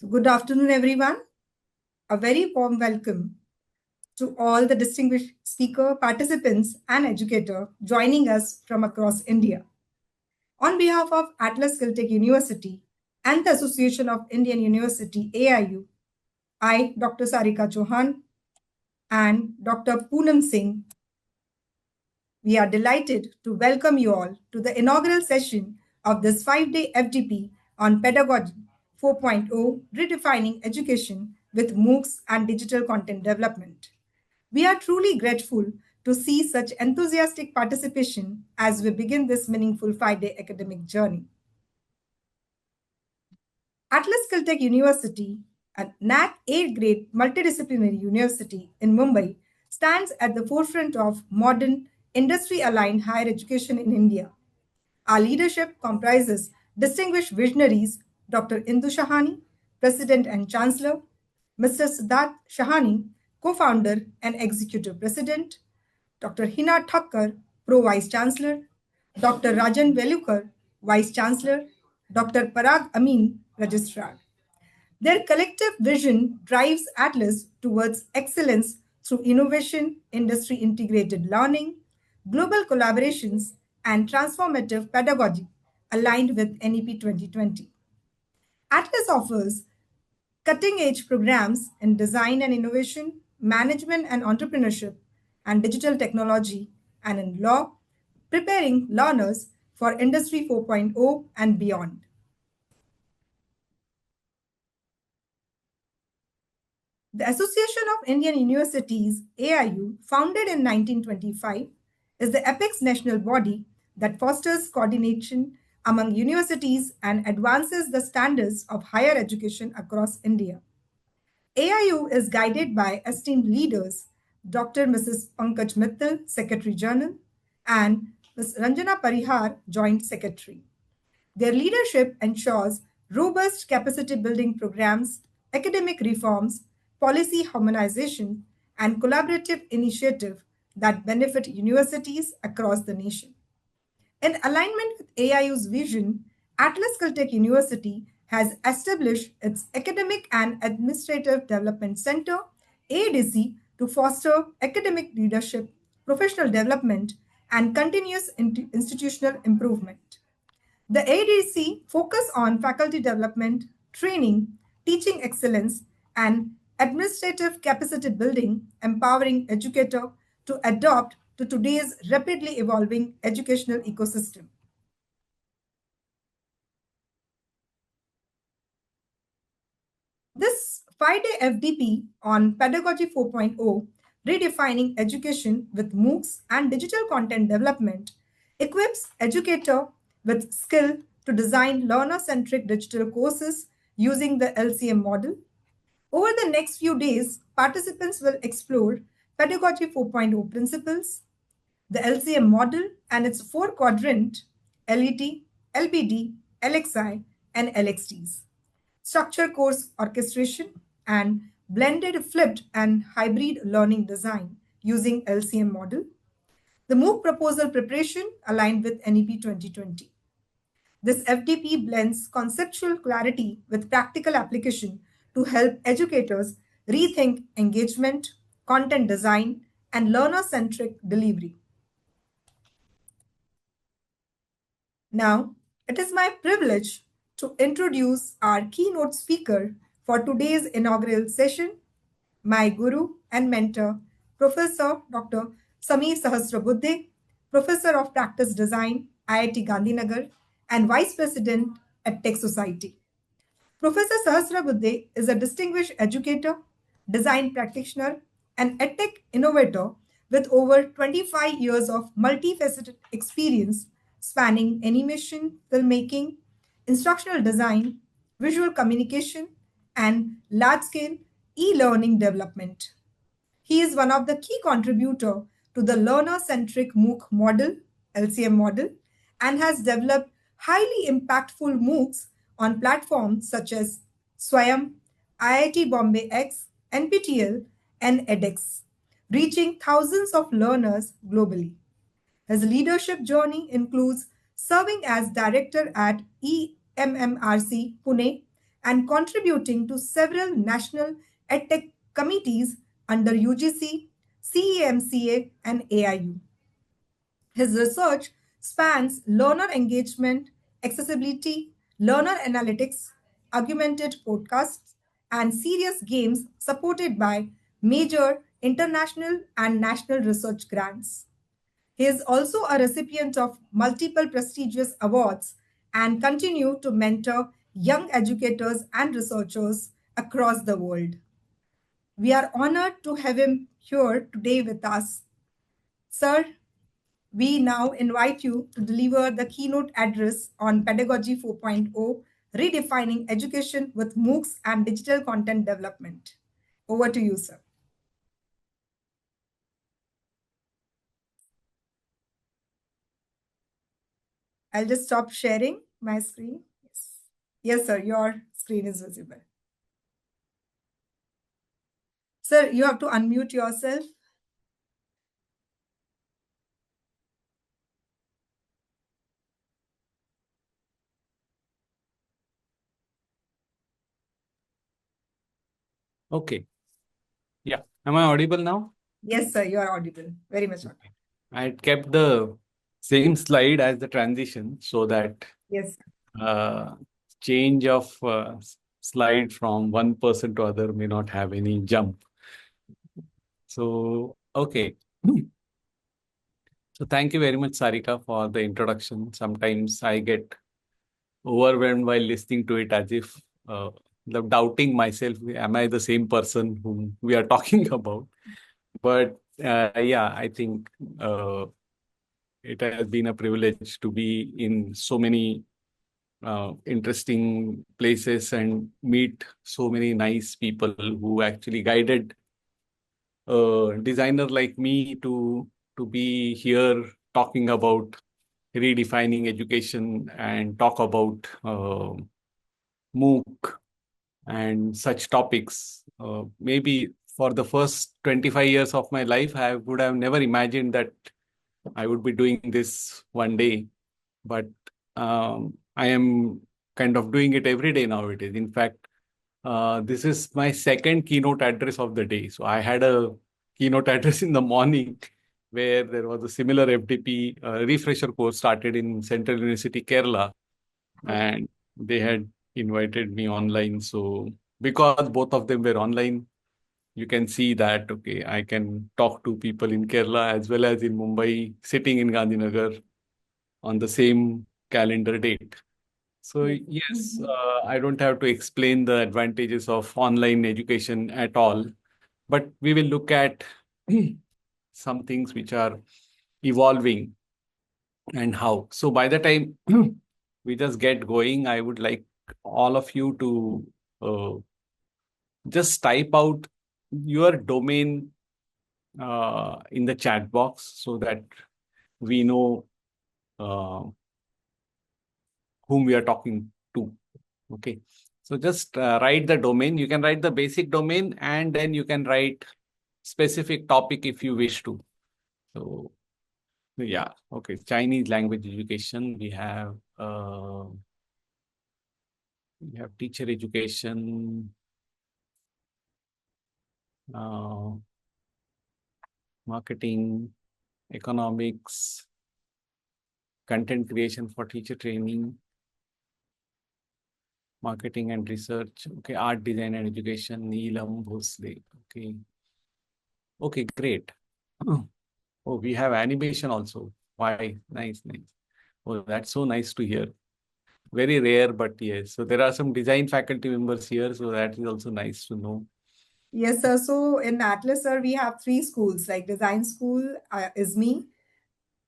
So good afternoon, everyone. A very warm welcome to all the distinguished speaker, participants, and educator joining us from across India. On behalf of Atlas Caltech University and the Association of Indian University, AIU, I, Dr. Sarika Chauhan, and Dr. Poonam Singh, we are delighted to welcome you all to the inaugural session of this 5-day FDP on Pedagogy 4.0, Redefining Education with MOOCs and Digital Content Development. We are truly grateful to see such enthusiastic participation as we begin this meaningful 5-day academic journey. Atlas Caltech University, a NAC 8th grade multidisciplinary university in Mumbai, stands at the forefront of modern industry-aligned higher education in India. Our leadership comprises distinguished visionaries Dr. Indu Shahani, President and Chancellor, Mr. Siddharth Shahani, Co-founder and Executive President, Dr. Hina Thakkar, Pro-Vice Chancellor, Dr. Rajan Velukar, Vice Chancellor, Dr. Parag Amin, Registrar. Their collective vision drives Atlas towards excellence through innovation, industry-integrated learning, global collaborations, and transformative pedagogy aligned with NEP 2020. Atlas offers cutting-edge programs in design and innovation, management and entrepreneurship, and digital technology, and in law, preparing learners for Industry 4.0 and beyond. The Association of Indian Universities, AIU, founded in 1925, is the apex national body that fosters coordination among universities and advances the standards of higher education across India. AIU is guided by esteemed leaders, Dr. Mrs. Pankaj Mittal, Secretary General, and Ms. Ranjana Parihar, Joint Secretary. Their leadership ensures robust capacity building programs, academic reforms, policy harmonization, and collaborative initiatives that benefit universities across the nation. In alignment with AIU's vision, Atlas Caltech University has established its Academic and Administrative Development Center, ADC, to foster academic leadership, professional development, and continuous institutional improvement. The ADC focus on faculty development, training, teaching excellence, and administrative capacity building, empowering educator to adapt to today's rapidly evolving educational ecosystem. This 5-day FDP on Pedagogy 4.0, Redefining Education with MOOCs and Digital Content Development, equips educator with skill to design learner-centric digital courses using the LCM model. Over the next few days, participants will explore Pedagogy 4.0 principles, the LCM model and its 4-quadrant LET, LBD, LXI, and LXTs, structure course orchestration, and blended flipped and hybrid learning design using LCM model, the MOOC proposal preparation aligned with NEP 2020. This FDP blends conceptual clarity with practical application to help educators rethink engagement, content design, and learner-centric delivery. Now, it is my privilege to introduce our keynote speaker for today's inaugural session, my guru and mentor, Professor Dr. Sameer Sahasrabuddhe, Professor of Practice Design, IIT Gandhinagar, and Vice President at Tech Society. Professor Sahasrabuddhe is a distinguished educator, design practitioner, and edtech innovator with over 25 years of multifaceted experience spanning animation, filmmaking, instructional design, visual communication, and large-scale e-learning development. He is one of the key contributors to the learner-centric MOOC model, LCM model, and has developed highly impactful MOOCs on platforms such as Swayam, IIT Bombay X, NPTEL, and edX, reaching thousands of learners globally. His leadership journey includes serving as director at EMMRC Pune and contributing to several national edtech committees under UGC, CEMCA, and AIU. His research spans learner engagement, accessibility, learner analytics, augmented podcasts, and serious games supported by major international and national research grants. He is also a recipient of multiple prestigious awards and continue to mentor young educators and researchers across the world. We are honored to have him here today with us. Sir, we now invite you to deliver the keynote address on Pedagogy 4.0, Redefining Education with MOOCs and Digital Content Development. Over to you, sir. I'll just stop sharing my screen. Yes, yes, sir, your screen is visible. Sir, you have to unmute yourself. Okay. Yeah. Am I audible now? Yes, sir, you are audible. Very much audible. I had kept the same slide as the transition so that Yes. uh, change of slide from one person to other may not have any jump. So, okay. So thank you very much, Sarika, for the introduction. Sometimes I get overwhelmed while listening to it as if doubting myself, am I the same person whom we are talking about? But yeah, I think it has been a privilege to be in so many interesting places and meet so many nice people who actually guided a designer like me to be here talking about redefining education and talk about MOOC and such topics. Maybe for the first 25 years of my life, I would have never imagined that I would be doing this one day. But I am kind of doing it every day nowadays. In fact, this is my second keynote address of the day. So I had a keynote address in the morning where there was a similar FDP refresher course started in Central University, Kerala, and they had invited me online. So because both of them were online, you can see that, okay, I can talk to people in Kerala as well as in Mumbai, sitting in Gandhinagar on the same calendar date. So yes, I don't have to explain the advantages of online education at all, but we will look at some things which are evolving and how. So by the time we just get going, I would like all of you to uh, just type out your domain in the chat box so that we know uh, whom we are talking to. Okay. So just write the domain. You can write the basic domain and then you can write specific topic if you wish to. So yeah, okay. Chinese language education. We have teacher education, uh, marketing, economics, content creation for teacher training, marketing and research. Okay, art, design and education. Neelam Bhosle. Okay. Okay, great. Oh, we have animation also. Why? Nice, nice. Oh, that's so nice to hear. Very rare, but yes. So there are some design faculty members here, so that is also nice to know. Yes, sir. So in Atlas, sir, we have three schools like design school is me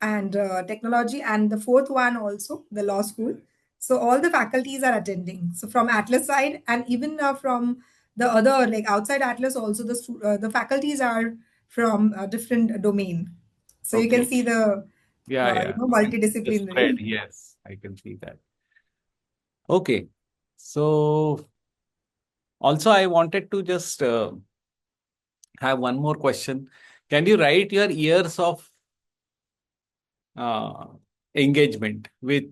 and technology, and the fourth one also, the law school. So all the faculties are attending. So from Atlas side and even from the other, like outside Atlas also, the faculties are from a different domain. So you can Okay. see the, Yeah, yeah. The spread, multidisciplinary. yes, I can see that. Okay. So also I wanted to just have one more question. Can you write your years of uh, engagement with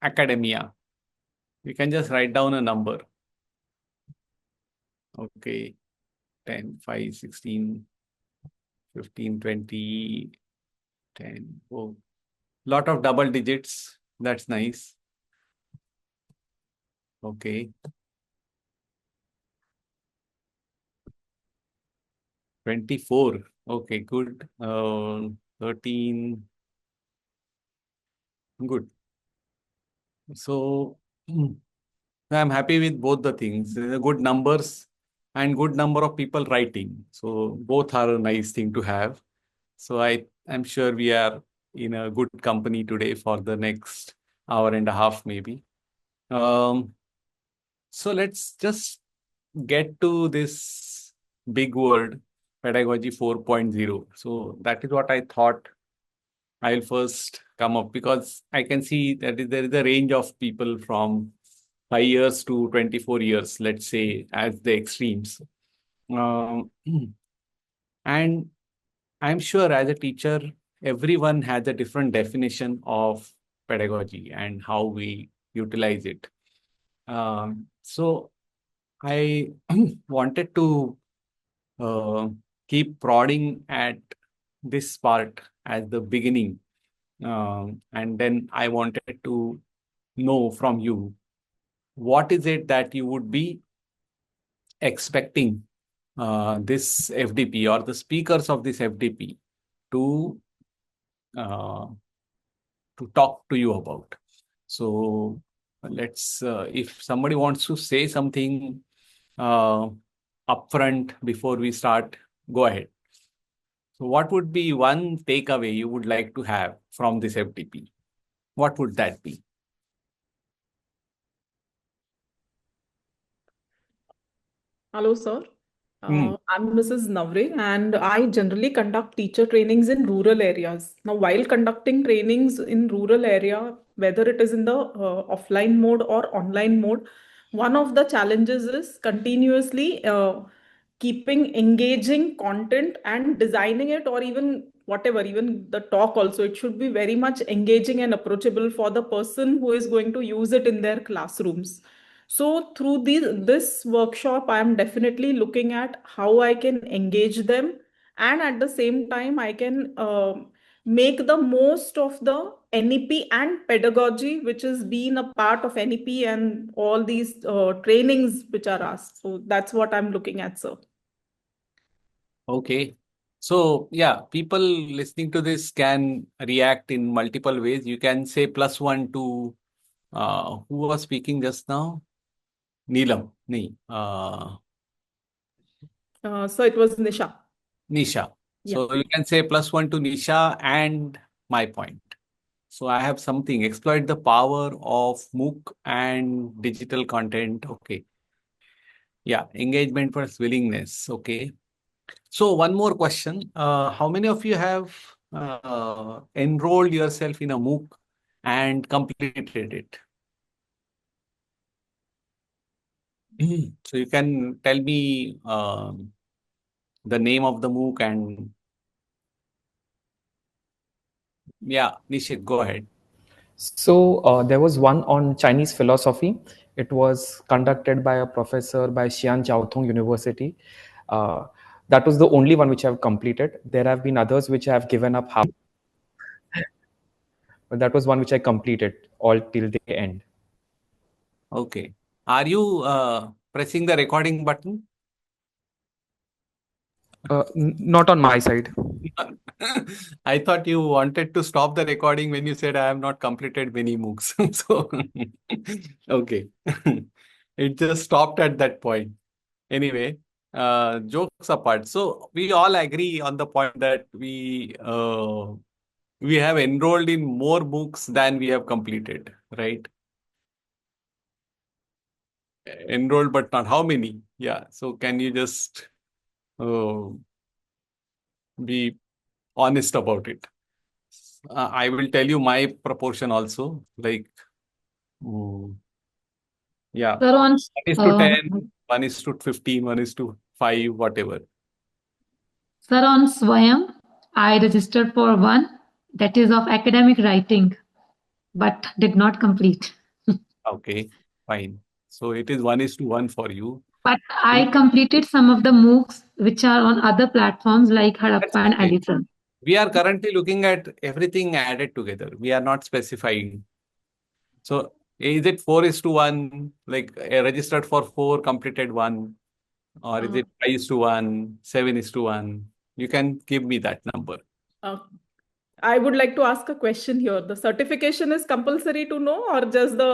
academia? You can just write down a number. Okay, 10, 5, 16, 15, 20, 10. Oh, lot of double digits. That's nice. Okay, 24. Okay, good. 13. Good. So I'm happy with both the things. Good numbers and good number of people writing. So both are a nice thing to have. So I'm sure we are in a good company today for the next hour and a half, maybe. Um, so let's just get to this big word, pedagogy 4.0. So that is what I thought I'll first come up, because I can see that there is a range of people from 5 years to 24 years, let's say, as the extremes. Um, and I'm sure as a teacher, everyone has a different definition of pedagogy and how we utilize it. So I wanted to uh, keep prodding at this part as the beginning. And then I wanted to know from you, what is it that you would be expecting this FDP or the speakers of this FDP to uh, talk to you about. So let's, if somebody wants to say something uh, upfront before we start, go ahead. So what would be one takeaway you would like to have from this FDP? What would that be? Hello, sir. Hmm. I'm Mrs. Navre, and I generally conduct teacher trainings in rural areas. Now, while conducting trainings in rural area, whether it is in the offline mode or online mode, one of the challenges is continuously keeping engaging content and designing it, or even whatever, even the talk also, it should be very much engaging and approachable for the person who is going to use it in their classrooms. So through this workshop, I am definitely looking at how I can engage them, and at the same time, I can make the most of the NEP and pedagogy, which has been a part of NEP and all these trainings which are asked. So that's what I'm looking at, sir. Okay. So, yeah, people listening to this can react in multiple ways. You can say +1 to who was speaking just now? Neelam. Nee. So it was Nisha. Nisha. Yeah. So you can say +1 to Nisha and my point. So I have something. Exploit the power of MOOC and digital content. Okay. Yeah. Engagement plus willingness. Okay. So one more question. How many of you have enrolled yourself in a MOOC and completed it? So you can tell me the name of the MOOC and yeah, Nishit, go ahead. So there was one on Chinese philosophy. It was conducted by a professor by Xi'an Jiaotong University. Uh, that was the only one which I've completed. There have been others which I have given up half, but that was one which I completed all till the end. Okay. Are you pressing the recording button? Not on my side. I thought you wanted to stop the recording when you said I have not completed many MOOCs. So, okay. It just stopped at that point. Anyway, jokes apart. So we all agree on the point that we have enrolled in more MOOCs than we have completed, right? Enrolled, but not how many? Yeah. So can you just uh, be honest about it? I will tell you my proportion also. Like, mm, yeah, Sir, on 1:10, 1:15, 1:5, whatever. sir, on Swayam, I registered for one that is of academic writing, but did not complete. Okay. fine. So it is 1:1 for you. But I completed some of the MOOCs which are on other platforms like That's Harappa and okay. Edison. We are currently looking at everything added together. We are not specifying. So is it 4:1, like registered for 4, completed 1, or is Uh, it 5:1, 7:1? You can give me that number. uh, I would like to ask a question here. The certification is compulsory to know or just the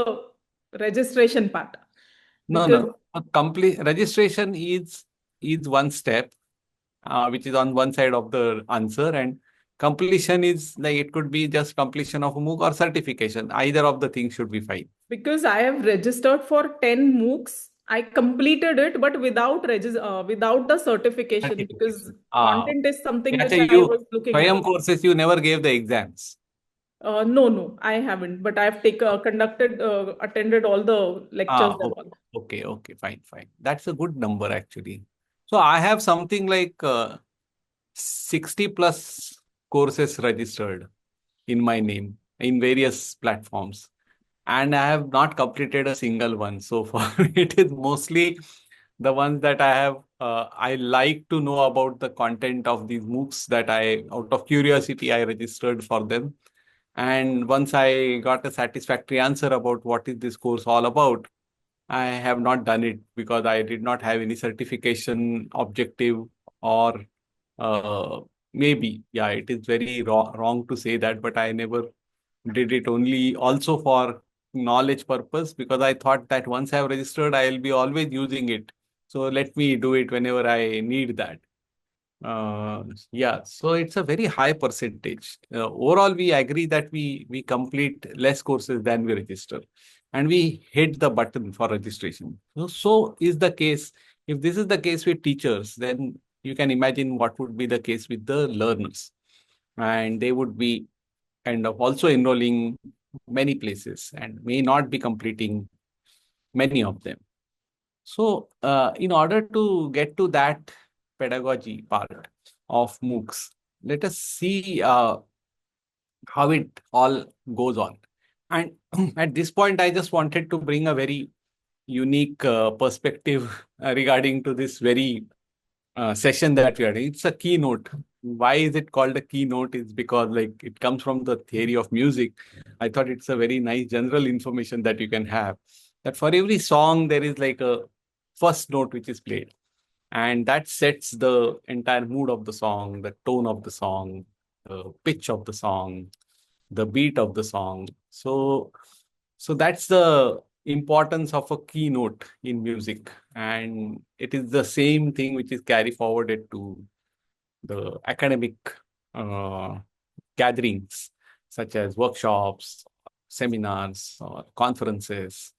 registration part? No, Because no. A complete registration is one step, which is on one side of the answer, and completion is like it could be just completion of a MOOC or certification. Either of the things should be fine. because I have registered for 10 MOOCs, I completed it, but without the certification, because Certification. content is something Yeah, which so I you was looking at. Swayam courses, you never gave the exams. No, I haven't, but I've attended all the lectures and Oh, all. okay, fine. That's a good number actually. So I have something like 60 plus courses registered in my name in various platforms. And I have not completed a single one so far. It is mostly the ones that I have. I like to know about the content of these MOOCs that out of curiosity, I registered for them. And once I got a satisfactory answer about what is this course all about, I have not done it because I did not have any certification objective, or uh, maybe, yeah, it is very wrong to say that, but I never did it only also for knowledge purpose, because I thought that once I have registered, I'll be always using it. So let me do it whenever I need that. Yeah, so it's a very high percentage. Overall, we agree that we complete less courses than we register, and we hit the button for registration. So is the case. If this is the case with teachers, then you can imagine what would be the case with the learners, and they would be kind of also enrolling many places and may not be completing many of them. So, in order to get to that pedagogy part of MOOCs, let us see how it all goes on. And at this point, I just wanted to bring a very unique perspective regarding to this very session that we are doing. It's a keynote. Why is it called a keynote? Is because like it comes from the theory of music. I thought it's a very nice general information that you can have. That for every song there is like a first note which is played, and that sets the entire mood of the song, the tone of the song, the pitch of the song, the beat of the song. So that's the importance of a keynote in music, and it is the same thing which is carry forwarded to the academic uh, gatherings, such as workshops, seminars, or conferences,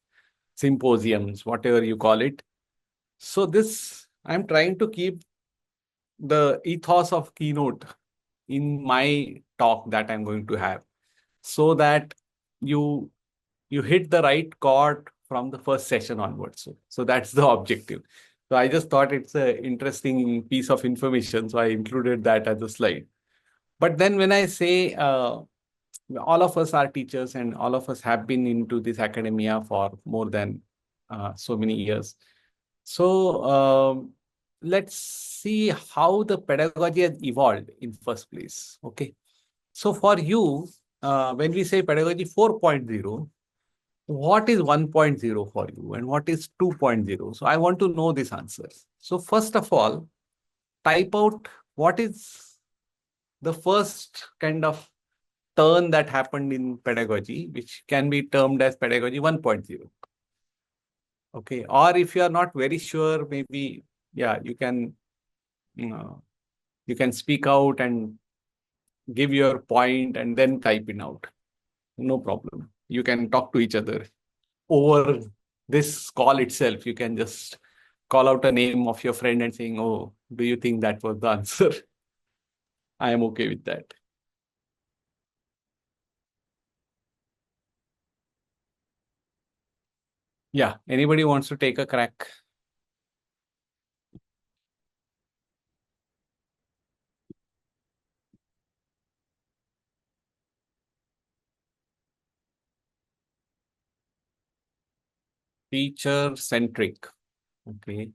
symposiums, whatever you call it. So this I'm trying to keep the ethos of keynote in my talk that I'm going to have, so that you you hit the right chord from the first session onwards. So that's the objective. So I just thought it's an interesting piece of information, so I included that as a slide. But then when I say all of us are teachers and all of us have been into this academia for more than so many years. So let's see how the pedagogy has evolved in first place. Okay. So for you, when we say pedagogy 4.0, what is 1.0 for you and what is 2.0? So I want to know this answer. So first of all, type out what is the first kind of turn that happened in pedagogy, which can be termed as pedagogy 1.0. Okay. Or if you are not very sure, maybe, yeah, uh, you can speak out and give your point and then type it out. No problem. You can talk to each other over this call itself. You can just call out a name of your friend and saying, "Oh, do you think that was the answer?" I am okay with that. Yeah. Anybody wants to take a crack? teacher-centric. Okay.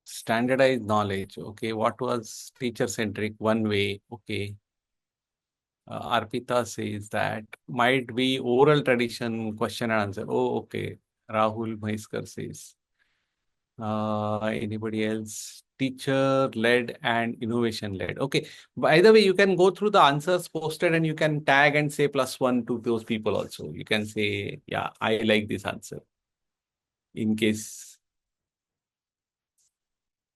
Standardized knowledge. Okay. What was teacher-centric? One way. Okay. Arpita says that might be oral tradition, question and answer. Oh, okay. Rahul Maheskar says. Anybody else? Teacher-led and innovation-led. Okay. By the way, you can go through the answers posted and you can tag and say +1 to those people also. You can say, yeah, I like this answer. In case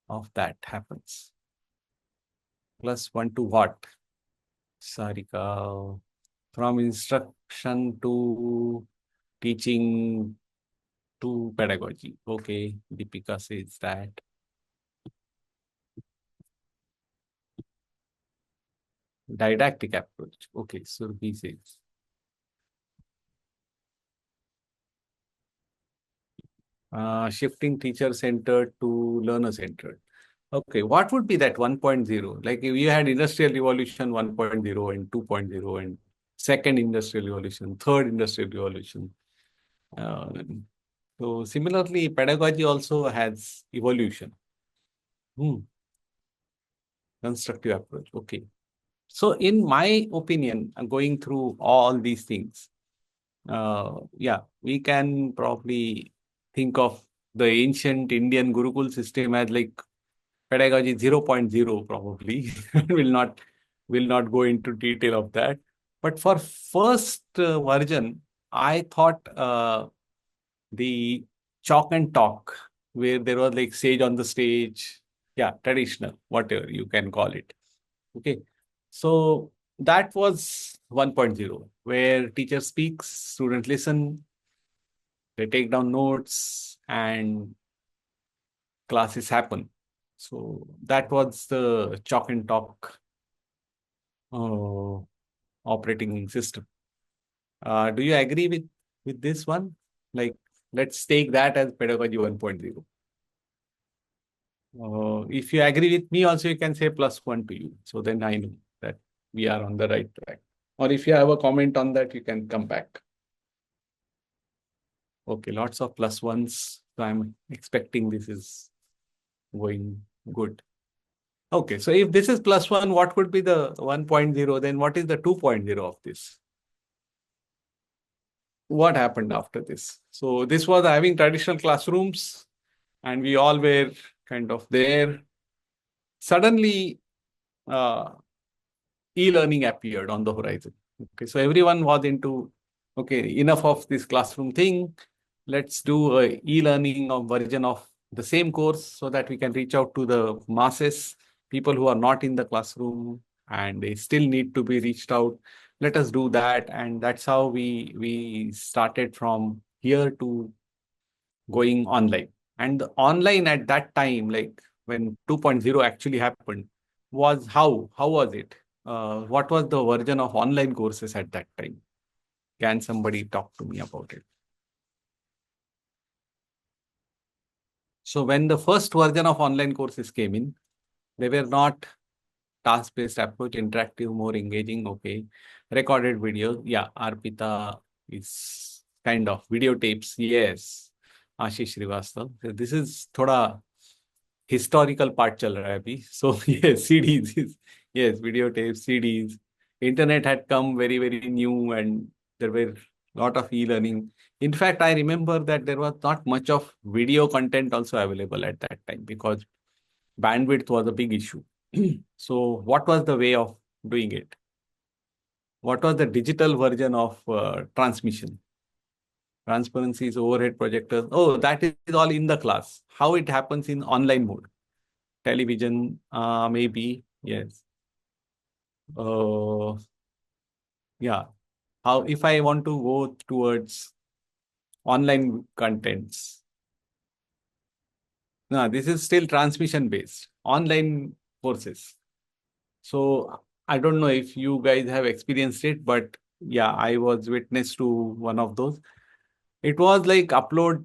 of that happens. +1 to what? Sarika. From instruction to teaching to pedagogy. Okay. Deepika says that. Didactic approach. Okay. Surabhi says. Shifting teacher-centered to learner-centered. Okay, what would be that 1.0? Like if you had Industrial Revolution 1.0 and 2.0 and second Industrial Revolution, third Industrial Revolution. So similarly, pedagogy also has evolution. Constructive approach. Okay. So in my opinion, I'm going through all these things. Yeah, we can probably think of the ancient Indian Gurukul system as like pedagogy 0.0 probably. will not go into detail of that. But for first version, I thought the chalk and talk, where there was like sage on the stage, yeah, traditional, whatever you can call it. Okay, so that was 1.0, where teacher speaks, student listen, they take down notes, and classes happen. So that was the chalk and talk operating system. Do you agree with this one? Like, let's take that as pedagogy 1.0. If you agree with me also, you can say +1 to you. So then I know that we are on the right track. Or if you have a comment on that, you can come back. Okay, lots of +1s. So I'm expecting this is going good. Okay, so if this is +1, what would be the 1.0? Then what is the 2.0 of this? What happened after this? So this was having traditional classrooms and we all were kind of there. Suddenly, e-learning appeared on the horizon. Okay, so everyone was into, okay, enough of this classroom thing. Let's do a e-learning version of the same course so that we can reach out to the masses, people who are not in the classroom and they still need to be reached out. Let us do that. And that's how we started from here to going online. And the online at that time, like when 2.0 actually happened, was how was it? What was the version of online courses at that time? Can somebody talk to me about it? So when the first version of online courses came in, they were not task-based approach, interactive, more engaging. Okay. Recorded videos. Yeah, Arpita is kind of videotapes. Yes. Ashish Srivastav. So this is thoda historical part chal raha hai abhi. So yes, CDs. Yes, videotapes, CDs. Internet had come very, very new and there were a lot of e-learning. In fact, I remember that there was not much of video content also available at that time because bandwidth was a big issue. So what was the way of doing it? What was the digital version of transmission? Transparencies, overhead projectors. Oh, that is all in the class. How it happens in online mode? Television, maybe. Yes. Yeah. How if I want to go towards online contents? No, this is still transmission based. Online courses. So I don't know if you guys have experienced it, but yeah, I was witness to one of those. It was like upload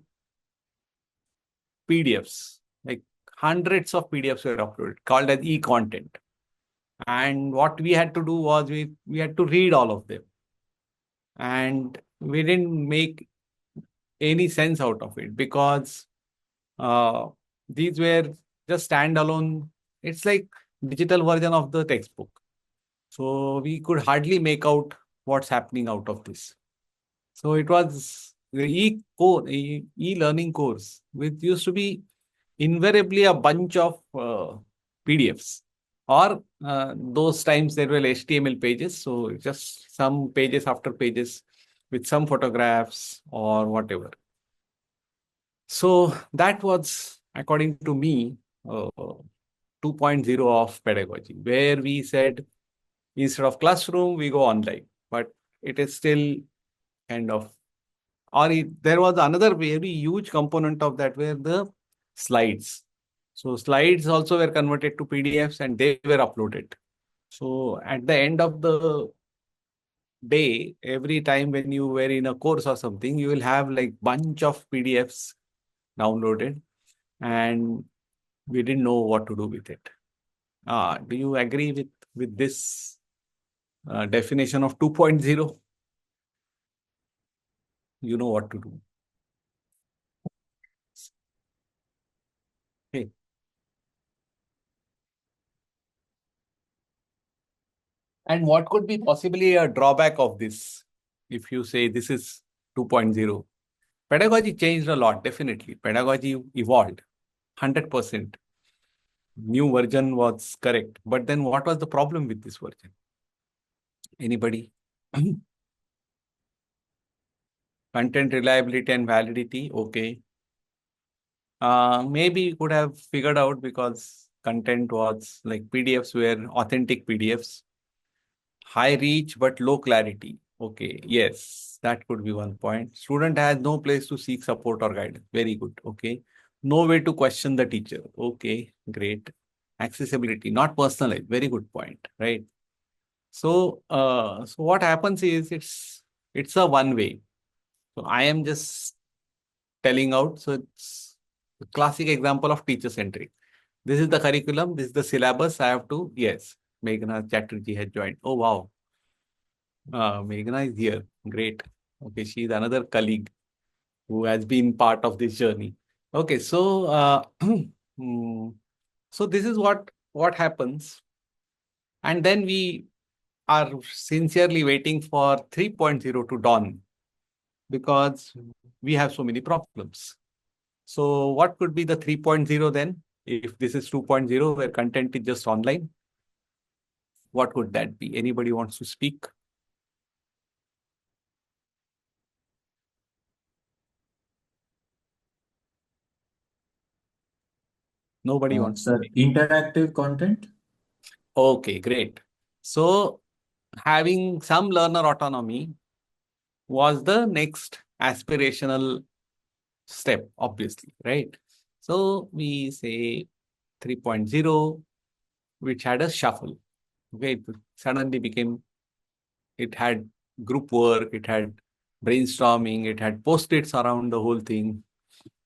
PDFs, like hundreds of PDFs were uploaded, called as e-content. And what we had to do was we had to read all of them. And we didn't make any sense out of it, because these were just standalone. It's like digital version of the textbook. So we could hardly make out what's happening out of this. So it was the e-learning course, which used to be invariably a bunch of PDFs, or those times there were HTML pages. So just some pages after pages with some photographs or whatever. So that was, according to me, 2.0 of pedagogy, where we said instead of classroom, we go online. But it is still kind of, there was another very huge component of that were the slides. So slides also were converted to PDFs and they were uploaded. So at the end of the day, every time when you were in a course or something, you will have like bunch of PDFs downloaded, and we didn't know what to do with it. Do you agree with this definition of 2.0? You know what to do. Okay. And what could be possibly a drawback of this if you say this is 2.0? Pedagogy changed a lot, definitely. Pedagogy evolved 100%. New version was correct. But then what was the problem with this version? Anybody? Content reliability and validity, okay. Maybe you could have figured out because content was like PDFs were authentic PDFs. High reach but low clarity. Okay, yes, that could be one point. Student has no place to seek support or guidance. Very good. Okay. No way to question the teacher. Okay, great. Accessibility, not personalized. Very good point, right? So, so what happens is it's a one way. So I am just telling out. So it's a classic example of teacher centric. This is the curriculum. This is the syllabus. I have to, yes. Meghna Chatterjee has joined. Oh, wow. Meghna is here. Great. Okay, she is another colleague who has been part of this journey. Okay, so so this is what happens, and then we are sincerely waiting for 3.0 to dawn because we have so many problems. So what could be the 3.0 then? If this is 2.0 where content is just online, what would that be? Anybody wants to speak? Nobody wants to Sir, speak. interactive content. Okay, great. So having some learner autonomy was the next aspirational step, obviously, right? So we say 3.0, which had a shuffle. Okay, it suddenly became, it had group work, it had brainstorming, it had post-its around the whole thing.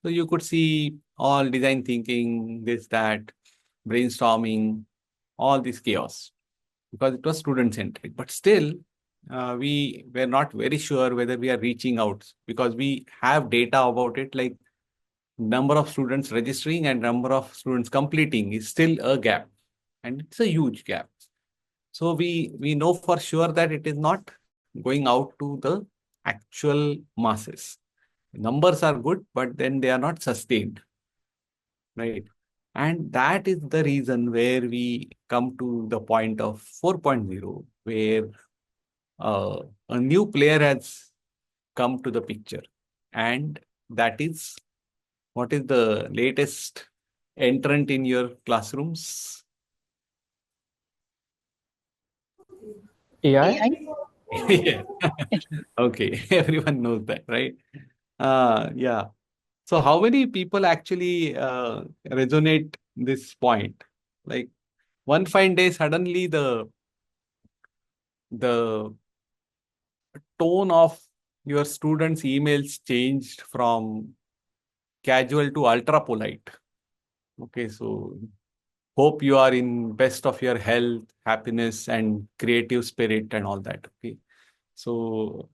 So you could see all design thinking, this, that, brainstorming, all this chaos, because it was student-centric. But still, we were not very sure whether we are reaching out, because we have data about it, like number of students registering and number of students completing is still a gap, and it's a huge gap. So we know for sure that it is not going out to the actual masses. Numbers are good, but then they are not sustained, right? And that is the reason where we come to the point of 4.0, where a new player has come to the picture. And that is, what is the latest entrant in your classrooms? AI? Yeah. Okay, everyone knows that, right? Yeah. So how many people actually resonate this point? Like one fine day, suddenly the tone of your students' emails changed from casual to ultra polite. Okay, so hope you are in best of your health, happiness, and creative spirit and all that. Okay, so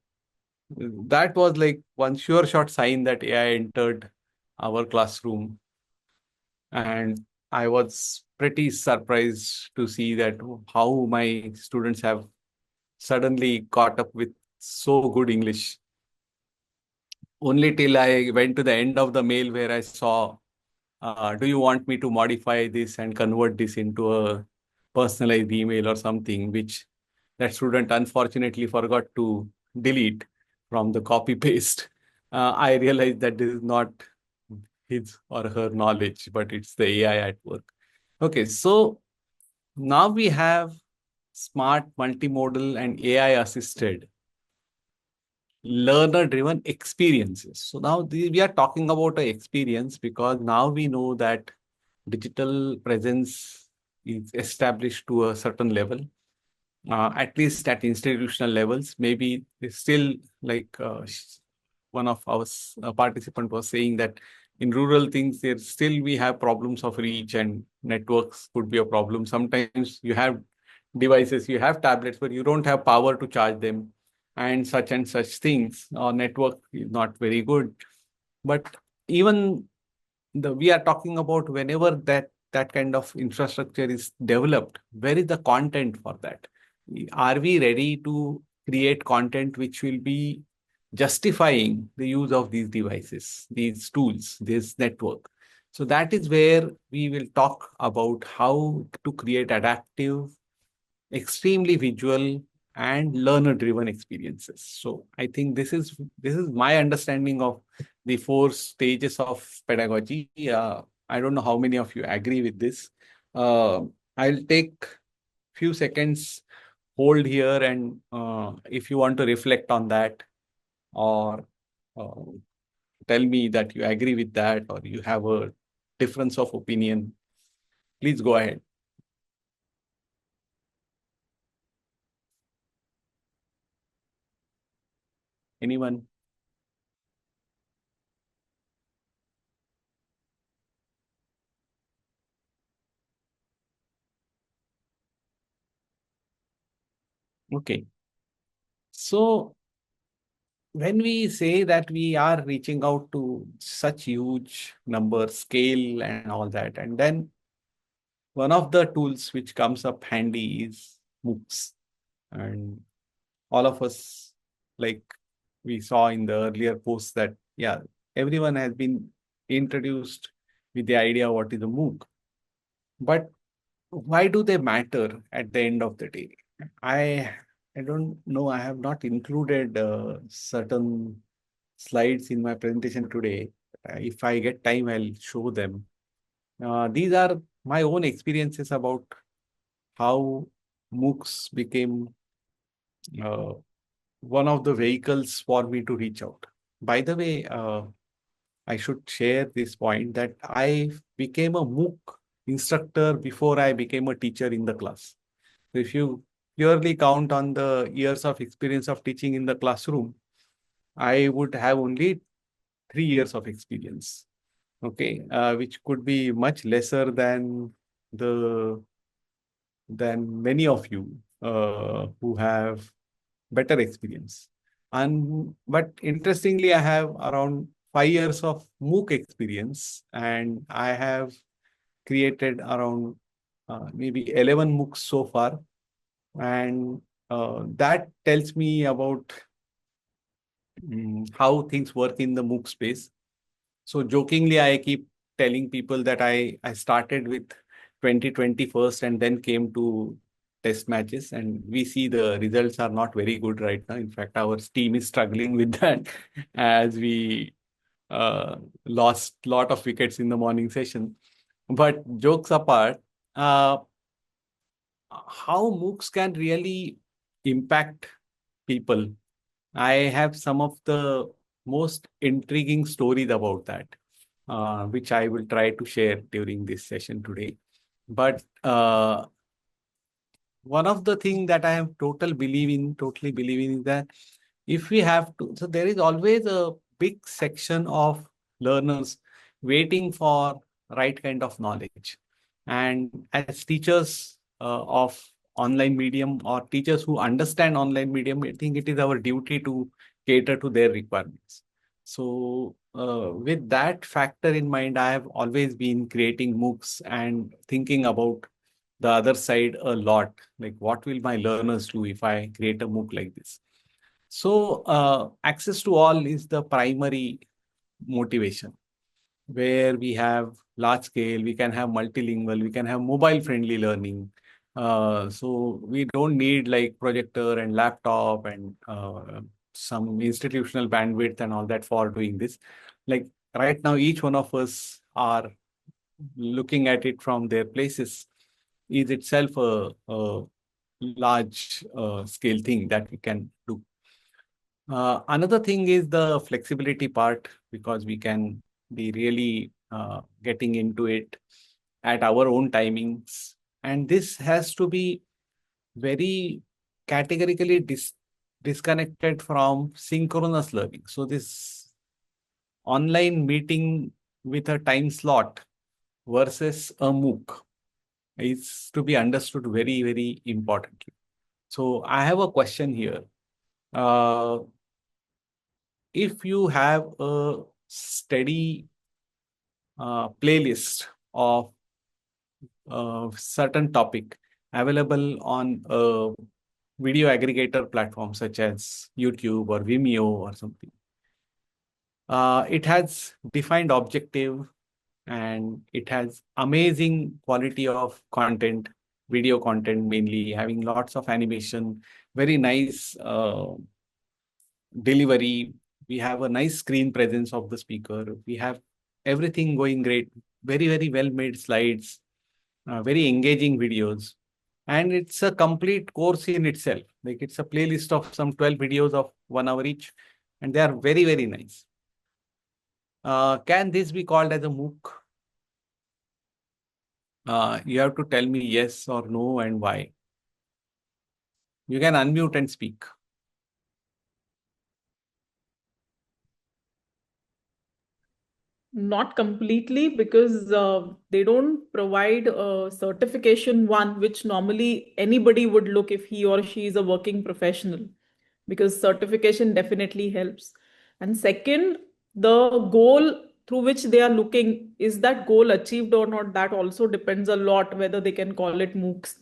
that was like one sure shot sign that AI entered our classroom. And I was pretty surprised to see that how my students have suddenly caught up with so good English. Only till I went to the end of the mail where I saw, do you want me to modify this and convert this into a personalized email or something, which that student unfortunately forgot to delete from the copy paste. I realized that this is not his or her knowledge, but it's the AI at work. Okay, so now we have smart, multimodal, and AI assisted learner driven experiences. So now we are talking about an experience because now we know that digital presence is established to a certain level, at least at institutional levels. Maybe it's still like one of our participant was saying that in rural things, there still we have problems of reach and networks could be a problem. Sometimes you have devices, you have tablets, but you don't have power to charge them and such things. Or network is not very good. But even we are talking about whenever that kind of infrastructure is developed, where is the content for that? Are we ready to create content which will be justifying the use of these devices, these tools, this network? So that is where we will talk about how to create adaptive, extremely visual, and learner driven experiences. So I think this is my understanding of the four stages of pedagogy. I don't know how many of you agree with this. uh, I'll take few seconds, hold here, and if you want to reflect on that, or uh, tell me that you agree with that or you have a difference of opinion, please go ahead. Anyone? Okay. So when we say that we are reaching out to such huge number, scale, and all that, and then one of the tools which comes up handy is MOOCs. And all of us, like we saw in the earlier posts, that yeah, everyone has been introduced with the idea what is a MOOC. But why do they matter at the end of the day? I I don't know. I have not included certain slides in my presentation today. If I get time, I'll show them. These are my own experiences about how MOOCs became uh, one of the vehicles for me to reach out. By the way, I should share this point that I became a MOOC instructor before I became a teacher in the class. So if you purely count on the years of experience of teaching in the classroom, I would have only 3 years of experience. Okay, which could be much lesser the than many of you who have better experience. And but interestingly, I have around 5 years of MOOC experience, and I have created around maybe 11 MOOCs so far, and that tells me about how things work in the MOOC space. So jokingly, I keep telling people that I started with 2020 first and then came to test matches, and we see the results are not very good right now. In fact, our team is struggling with that as we uh, lost lot of wickets in the morning session. But jokes apart, how MOOCs can really impact people, I have some of the most intriguing stories about that, which I will try to share during this session today. But one of the things that I have totally believe in is that if we have to, so there is always a big section of learners waiting for right kind of knowledge. And as teachers of online medium or teachers who understand online medium, I think it is our duty to cater to their requirements. So with that factor in mind, I have always been creating MOOCs and thinking about the other side a lot. Like, what will my learners do if I create a MOOC like this? So access to all is the primary motivation, where we have large scale, we can have multilingual, we can have mobile friendly learning. So we don't need like projector and laptop and some institutional bandwidth and all that for doing this. Like right now, each one of us are looking at it from their places is itself a large scale thing that we can do. Another thing is the flexibility part, because we can be really getting into it at our own timings. And this has to be very categorically disconnected from synchronous learning. So this online meeting with a time slot versus a MOOC is to be understood very, very importantly. So I have a question here. Uh, if you have a steady playlist of certain topic available on a video aggregator platform such as YouTube or Vimeo or something, it has defined objective and it has amazing quality of content, video content mainly, having lots of animation, very nice delivery. We have a nice screen presence of the speaker. We have everything going great, very, very well made slides, very engaging videos. And it's a complete course in itself. Like it's a playlist of some 12 videos of 1 hour each. And they are very, very nice. Can this be called as a MOOC? You have to tell me yes or no and why. You can unmute and speak. Not completely, because they don't provide a certification one, which normally anybody would look if he or she is a working professional, because certification definitely helps. And second, the goal through which they are looking, is that goal achieved or not? That also depends a lot whether they can call it MOOCs.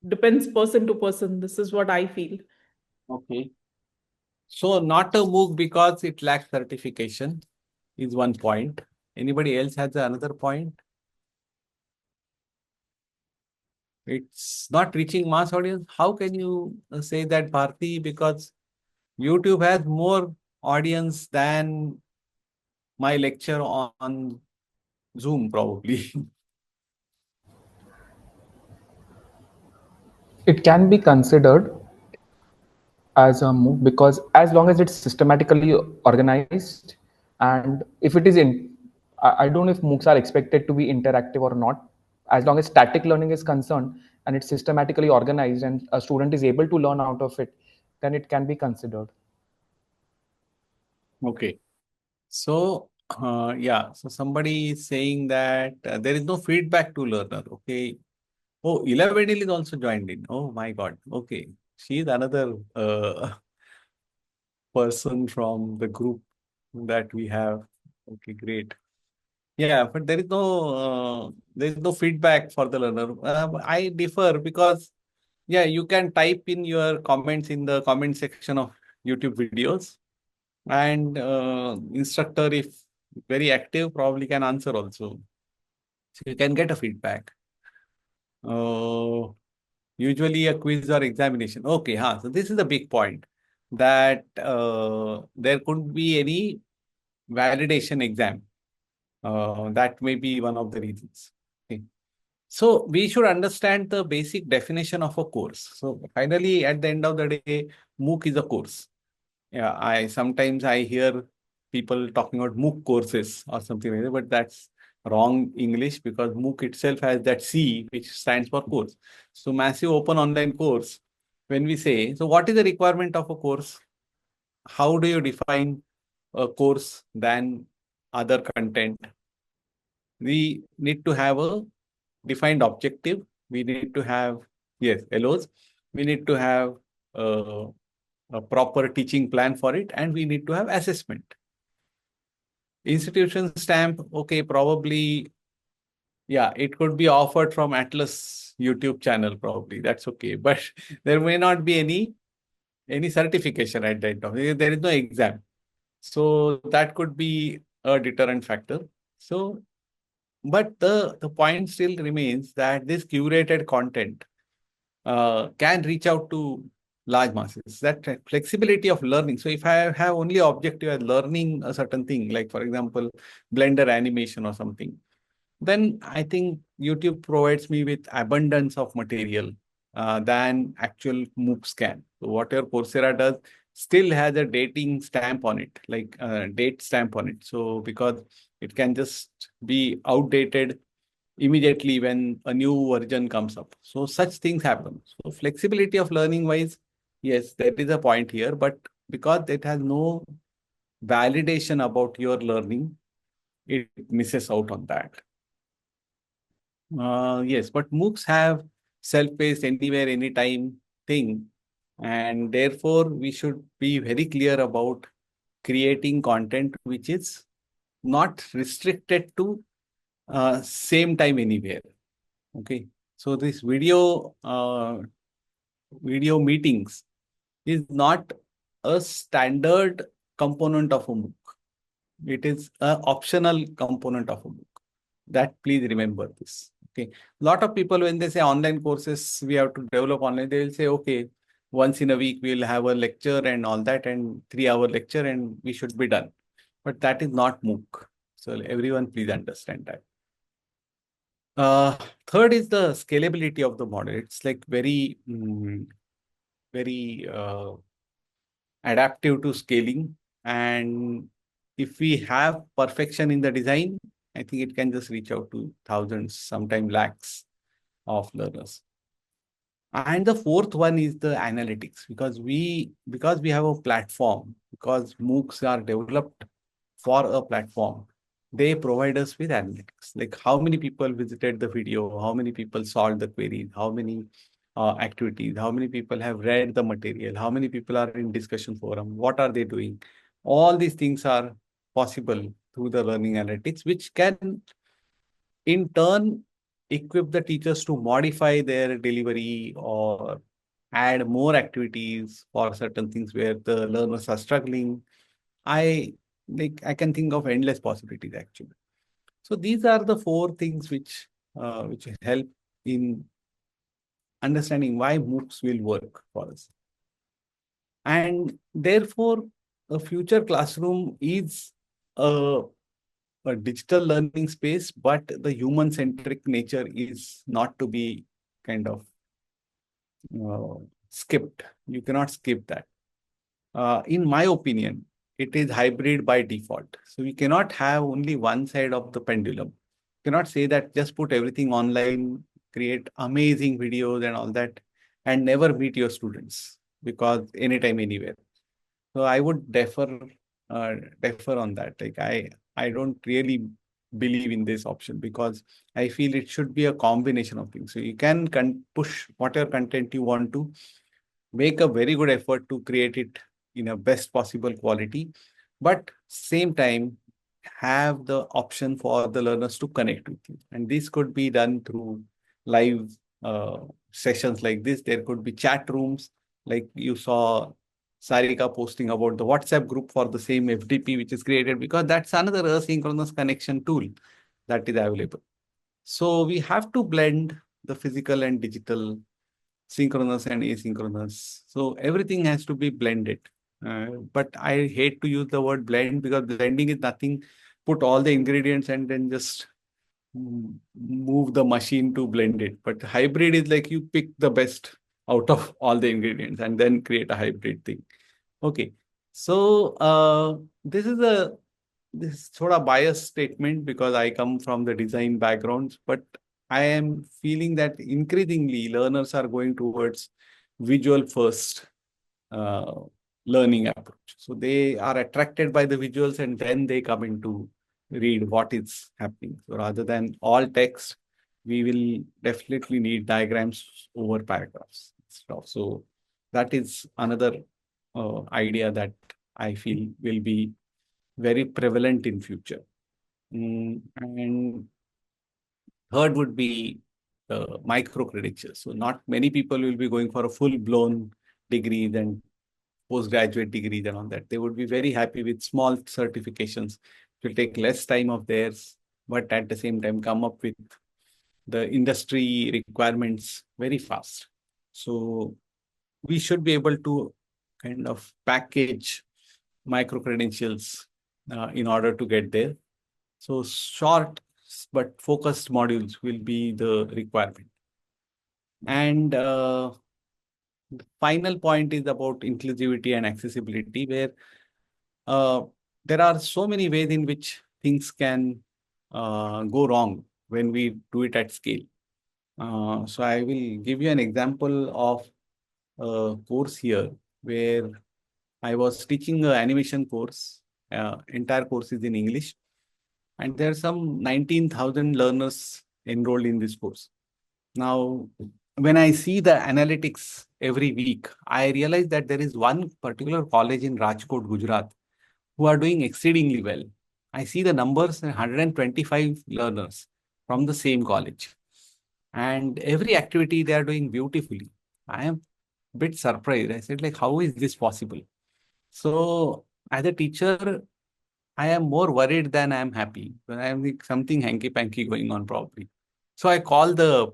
Depends person to person. This is what I feel. Okay. So not a MOOC because it lacks certification is one point. Anybody else has another point? It's not reaching mass audience. How can you say that, Bharti? Because YouTube has more audience than my lecture on Zoom, probably. It can be considered as a MOOC because as long as it's systematically organized, and if it is in, I don't know if MOOCs are expected to be interactive or not. As long as static learning is concerned and it's systematically organized and a student is able to learn out of it, then it can be considered. Okay. So, yeah. So somebody is saying that there is no feedback to learner. Okay. Oh, 11 is also joined in. Oh my God. Okay. She is another person from the group that we have. Okay, great. Yeah, but there is no feedback for the learner. I differ because yeah, you can type in your comments in the comment section of YouTube videos, and instructor, if very active, probably can answer also. So you can get a feedback. Uh, Usually a quiz or examination. Okay, so this is the big point, that there couldn't be any validation exam. That may be one of the reasons. Okay. So we should understand the basic definition of a course. So finally, at the end of the day, MOOC is a course. Yeah, I sometimes I hear people talking about MOOC courses or something like that, but that's wrong English, because MOOC itself has that C, which stands for course. So massive open online course. When we say, so what is the requirement of a course? How do you define a course than other content? We need to have a defined objective. We need to have, yes, LOs. We need to have a proper teaching plan for it, and we need to have assessment. Institution stamp, okay, probably, yeah, it could be offered from Atlas YouTube channel, probably. That's okay. But there may not be any certification at that time. There is no exam. So that could be a deterrent factor. So, but the point still remains that this curated content can reach out to large masses. That flexibility of learning. So if I have only objective as learning a certain thing, like for example, Blender animation or something, then I think YouTube provides me with abundance of material than actual MOOCs can. So whatever Coursera does still has a dating stamp on it, like date stamp on it. So because it can just be outdated immediately when a new version comes up. So such things happen. So flexibility of learning wise, yes, there is a point here, but because it has no validation about your learning, it misses out on that. Yes, but MOOCs have self-paced anywhere, anytime thing. And therefore, we should be very clear about creating content which is not restricted to same time anywhere. Okay. So this video meetings is not a standard component of a MOOC. It is an optional component of a MOOC. That please remember this. Okay. A lot of people, when they say online courses, we have to develop online, they will say, okay, once in a week, we'll have a lecture and all that, and 3-hour lecture, and we should be done. But that is not MOOC. So everyone, please understand that. Third is the scalability of the model. It's like very adaptive to scaling. And if we have perfection in the design, I think it can just reach out to thousands, sometimes lakhs of learners. And the fourth one is the analytics, because we have a platform, because MOOCs are developed for a platform, they provide us with analytics, like how many people visited the video, how many people solved the queries, how many activities, how many people have read the material, how many people are in discussion forum, what are they doing. All these things are possible through the learning analytics, which can in turn equip the teachers to modify their delivery or add more activities for certain things where the learners are struggling. I can think of endless possibilities actually. So these are the four things which help in understanding why MOOCs will work for us. And therefore, a future classroom is a digital learning space, but the human-centric nature is not to be kind of skipped. You cannot skip that. In my opinion, it is hybrid by default. So we cannot have only one side of the pendulum. You cannot say that just put everything online, create amazing videos and all that, and never meet your students, because anytime, anywhere. So I would defer on that. Like I don't really believe in this option, because I feel it should be a combination of things. So you can push whatever content you want to, make a very good effort to create it in a best possible quality, but same time have the option for the learners to connect with you. And this could be done through live sessions like this. There could be chat rooms, like you saw Sarika posting about the WhatsApp group for the same FDP, which is created, because that's another asynchronous connection tool that is available. So we have to blend the physical and digital, synchronous and asynchronous. So everything has to be blended. But I hate to use the word blend, because blending is nothing. Put all the ingredients and then just move the machine to blend it. But hybrid is like you pick the best out of all the ingredients and then create a hybrid thing. Okay. So this is sort of biased statement, because I come from the design backgrounds, but I am feeling that increasingly learners are going towards visual first learning approach. So they are attracted by the visuals and then they come in to read what is happening. So rather than all text, we will definitely need diagrams over paragraphs. So that is another idea that I feel will be very prevalent in future. And third would be micro credentials. So not many people will be going for a full-blown degree, then postgraduate degrees and all that. They would be very happy with small certifications. It will take less time of theirs, but at the same time come up with the industry requirements very fast. So we should be able to kind of package micro credentials in order to get there. So short but focused modules will be the requirement. And the final point is about inclusivity and accessibility, where there are so many ways in which things can go wrong when we do it at scale. So I will give you an example of a course here where I was teaching an animation course. Entire course is in English, and there are some 19,000 learners enrolled in this course. Now, when I see the analytics every week, I realize that there is one particular college in Rajkot, Gujarat, who are doing exceedingly well. I see the numbers, 125 learners from the same college. And every activity they are doing beautifully. I am a bit surprised. I said, like, how is this possible? So as a teacher, I am more worried than I am happy. I am like something hanky-panky going on probably. So I call the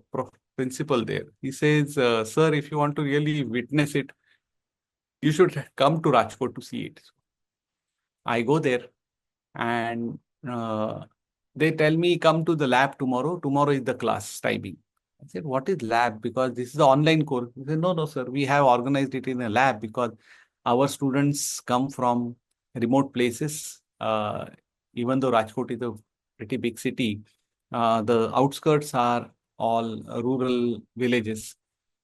principal there. He says, sir, if you want to really witness it, you should come to Rajkot to see it. I go there and they tell me, come to the lab tomorrow. Tomorrow is the class timing. I said, what is lab? Because this is the online course. He said, no, no, sir. We have organized it in a lab because our students come from remote places. Even though Rajkot is a pretty big city, the outskirts are all rural villages.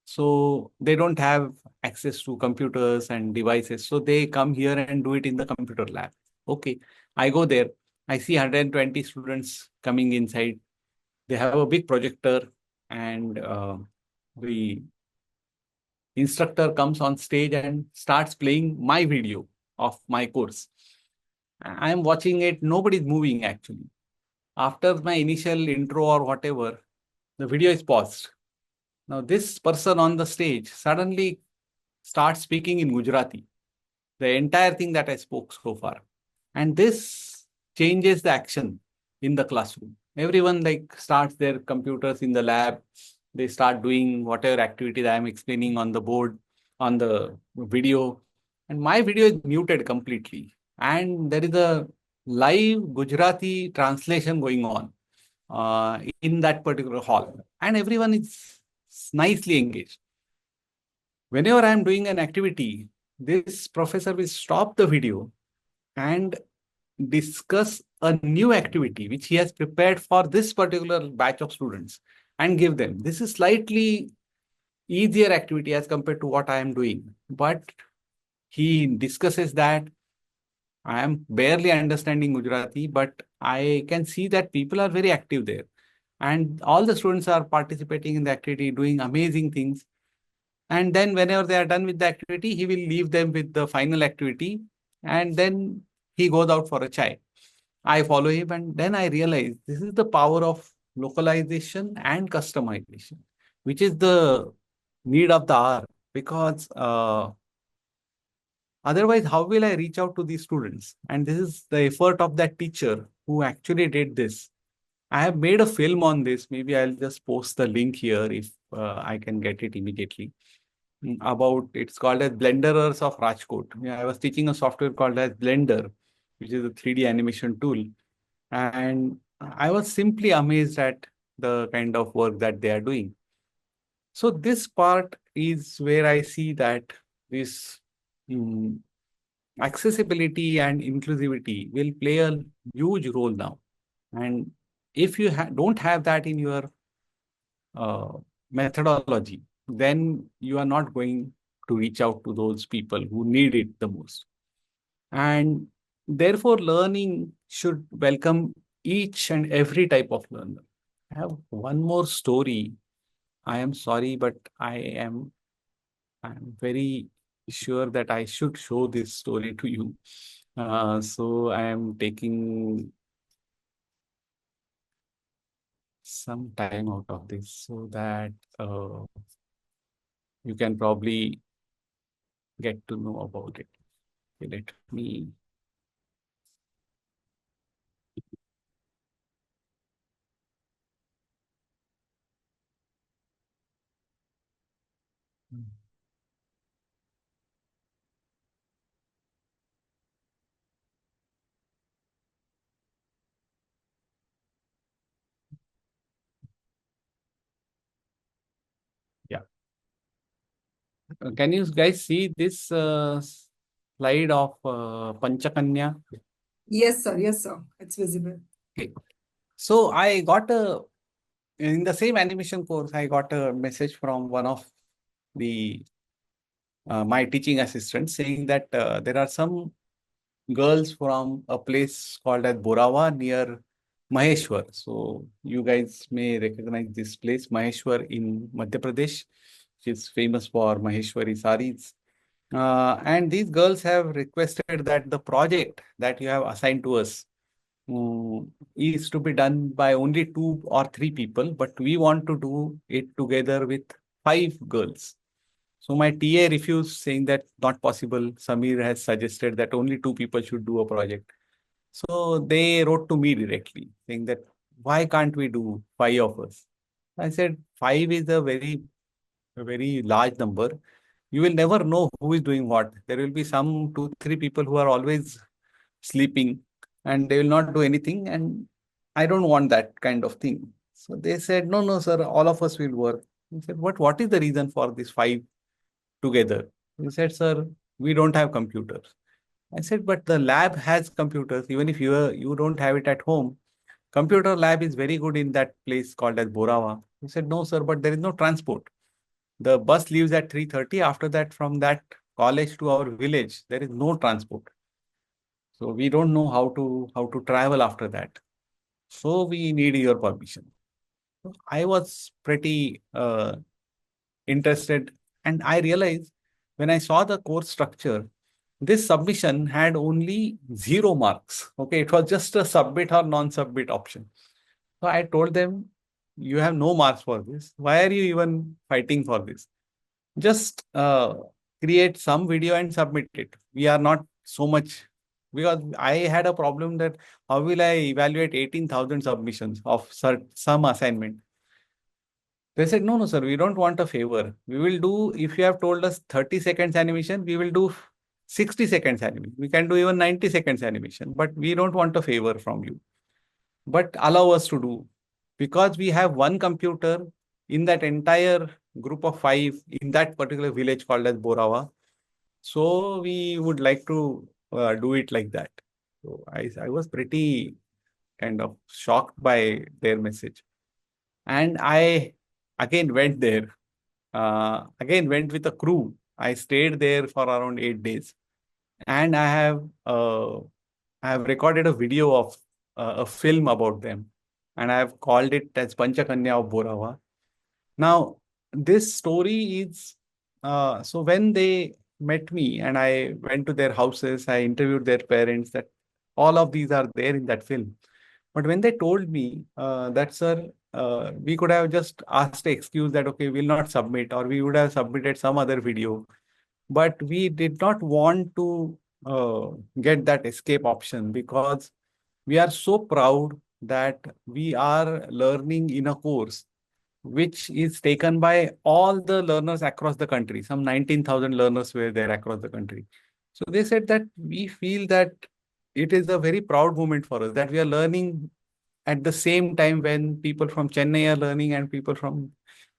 So they don't have access to computers and devices. So they come here and do it in the computer lab. Okay, I go there. I see 120 students coming inside. They have a big projector, and the instructor comes on stage and starts playing my video of my course. I am watching it. Nobody's moving actually. After my initial intro or whatever, the video is paused. Now this person on the stage suddenly starts speaking in Gujarati, the entire thing that I spoke so far. And this changes the action in the classroom. Everyone like starts their computers in the lab. They start doing whatever activity that I'm explaining on the board, on the video. And my video is muted completely. And there is a live Gujarati translation going on in that particular hall. And everyone is nicely engaged. Whenever I'm doing an activity, this professor will stop the video and discuss a new activity which he has prepared for this particular batch of students and give them. This is slightly easier activity as compared to what I am doing. But he discusses that. I am barely understanding Gujarati, but I can see that people are very active there. And all the students are participating in the activity, doing amazing things. And then whenever they are done with the activity, he will leave them with the final activity. And then he goes out for a chai. I follow him, and then I realize this is the power of localization and customization, which is the need of the hour. Because otherwise, how will I reach out to these students? And this is the effort of that teacher who actually did this. I have made a film on this. Maybe I'll just post the link here if I can get it immediately. About it's called as Blenderers of Rajkot. Yeah, I was teaching a software called as Blender, which is a 3D animation tool. And I was simply amazed at the kind of work that they are doing. So this part is where I see that this accessibility and inclusivity will play a huge role now. And if you don't have that in your methodology, then you are not going to reach out to those people who need it the most. And therefore, learning should welcome each and every type of learner. I have one more story. I am sorry, but I'm very sure that I should show this story to you. So I am taking some time out of this so that you can probably get to know about it. Okay, let me. Yeah. Can you guys see this slide of Panchakanya? Yes, sir. Yes, sir. It's visible. Okay. So I got in the same animation course, I got a message from one of the my teaching assistants saying that there are some girls from a place called as Borawa near Maheshwar. So you guys may recognize this place, Maheshwar in Madhya Pradesh, which is famous for Maheshwari saris. And these girls have requested that the project that you have assigned to us is to be done by only 2 or 3 people, but we want to do it together with 5 girls. So my TA refused, saying that not possible. Samir has suggested that only 2 people should do a project. So they wrote to me directly, saying that why can't we do 5 of us? I said 5 is a very large number. You will never know who is doing what. There will be some 2, 3 people who are always sleeping and they will not do anything. And I don't want that kind of thing. So they said, no, no, sir, all of us will work. I said, what is the reason for this 5 together? He said, sir, we don't have computers. I said, but the lab has computers. Even if you don't have it at home, computer lab is very good in that place called as Borawa. He said, no, sir, but there is no transport. The bus leaves at 3:30. After that, from that college to our village, there is no transport. So we don't know how to travel after that. So we need your permission. I was pretty interested, and I realized when I saw the course structure, this submission had only 0 marks. Okay, it was just a submit or non-submit option. So I told them, you have no marks for this. Why are you even fighting for this? Just create some video and submit it. We are not so much, because I had a problem that how will I evaluate 18,000 submissions of some assignment? They said, no, no, sir, we don't want a favor. We will do, if you have told us 30 seconds animation, we will do 60 seconds animation. We can do even 90 seconds animation, but we don't want a favor from you. But allow us to do, because we have one computer in that entire group of 5 in that particular village called as Borawa. So we would like to do it like that. So I was pretty kind of shocked by their message. And I again went there, again went with a crew. I stayed there for around 8 days. And I have recorded a video of a film about them. And I have called it as Panchakanya of Borawa. Now, this story is, so when they met me and I went to their houses, I interviewed their parents, that all of these are there in that film. But when they told me that, sir, we could have just asked the excuse that, okay, we'll not submit, or we would have submitted some other video. But we did not want to uh, get that escape option, because we are so proud that we are learning in a course which is taken by all the learners across the country. Some 19,000 learners were there across the country. So they said that we feel that it is a very proud moment for us that we are learning at the same time when people from Chennai are learning and people from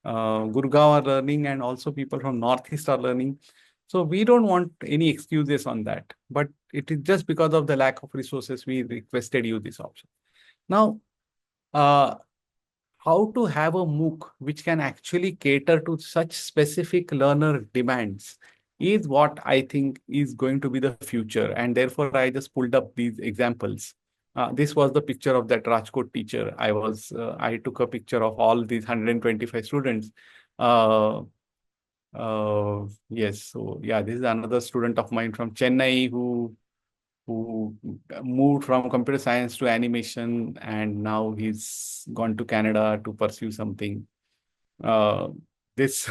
Gurgaon are learning and also people from Northeast are learning. So we don't want any excuses on that. But it is just because of the lack of resources we requested you this option. Now, uh, how to have a MOOC which can actually cater to such specific learner demands is what I think is going to be the future. And therefore, I just pulled up these examples. This was the picture of that Rajkot teacher. I took a picture of all these 125 students. Uh, Yes. So yeah, this is another student of mine from Chennai who moved from computer science to animation, and now he's gone to Canada to pursue something. Uh, this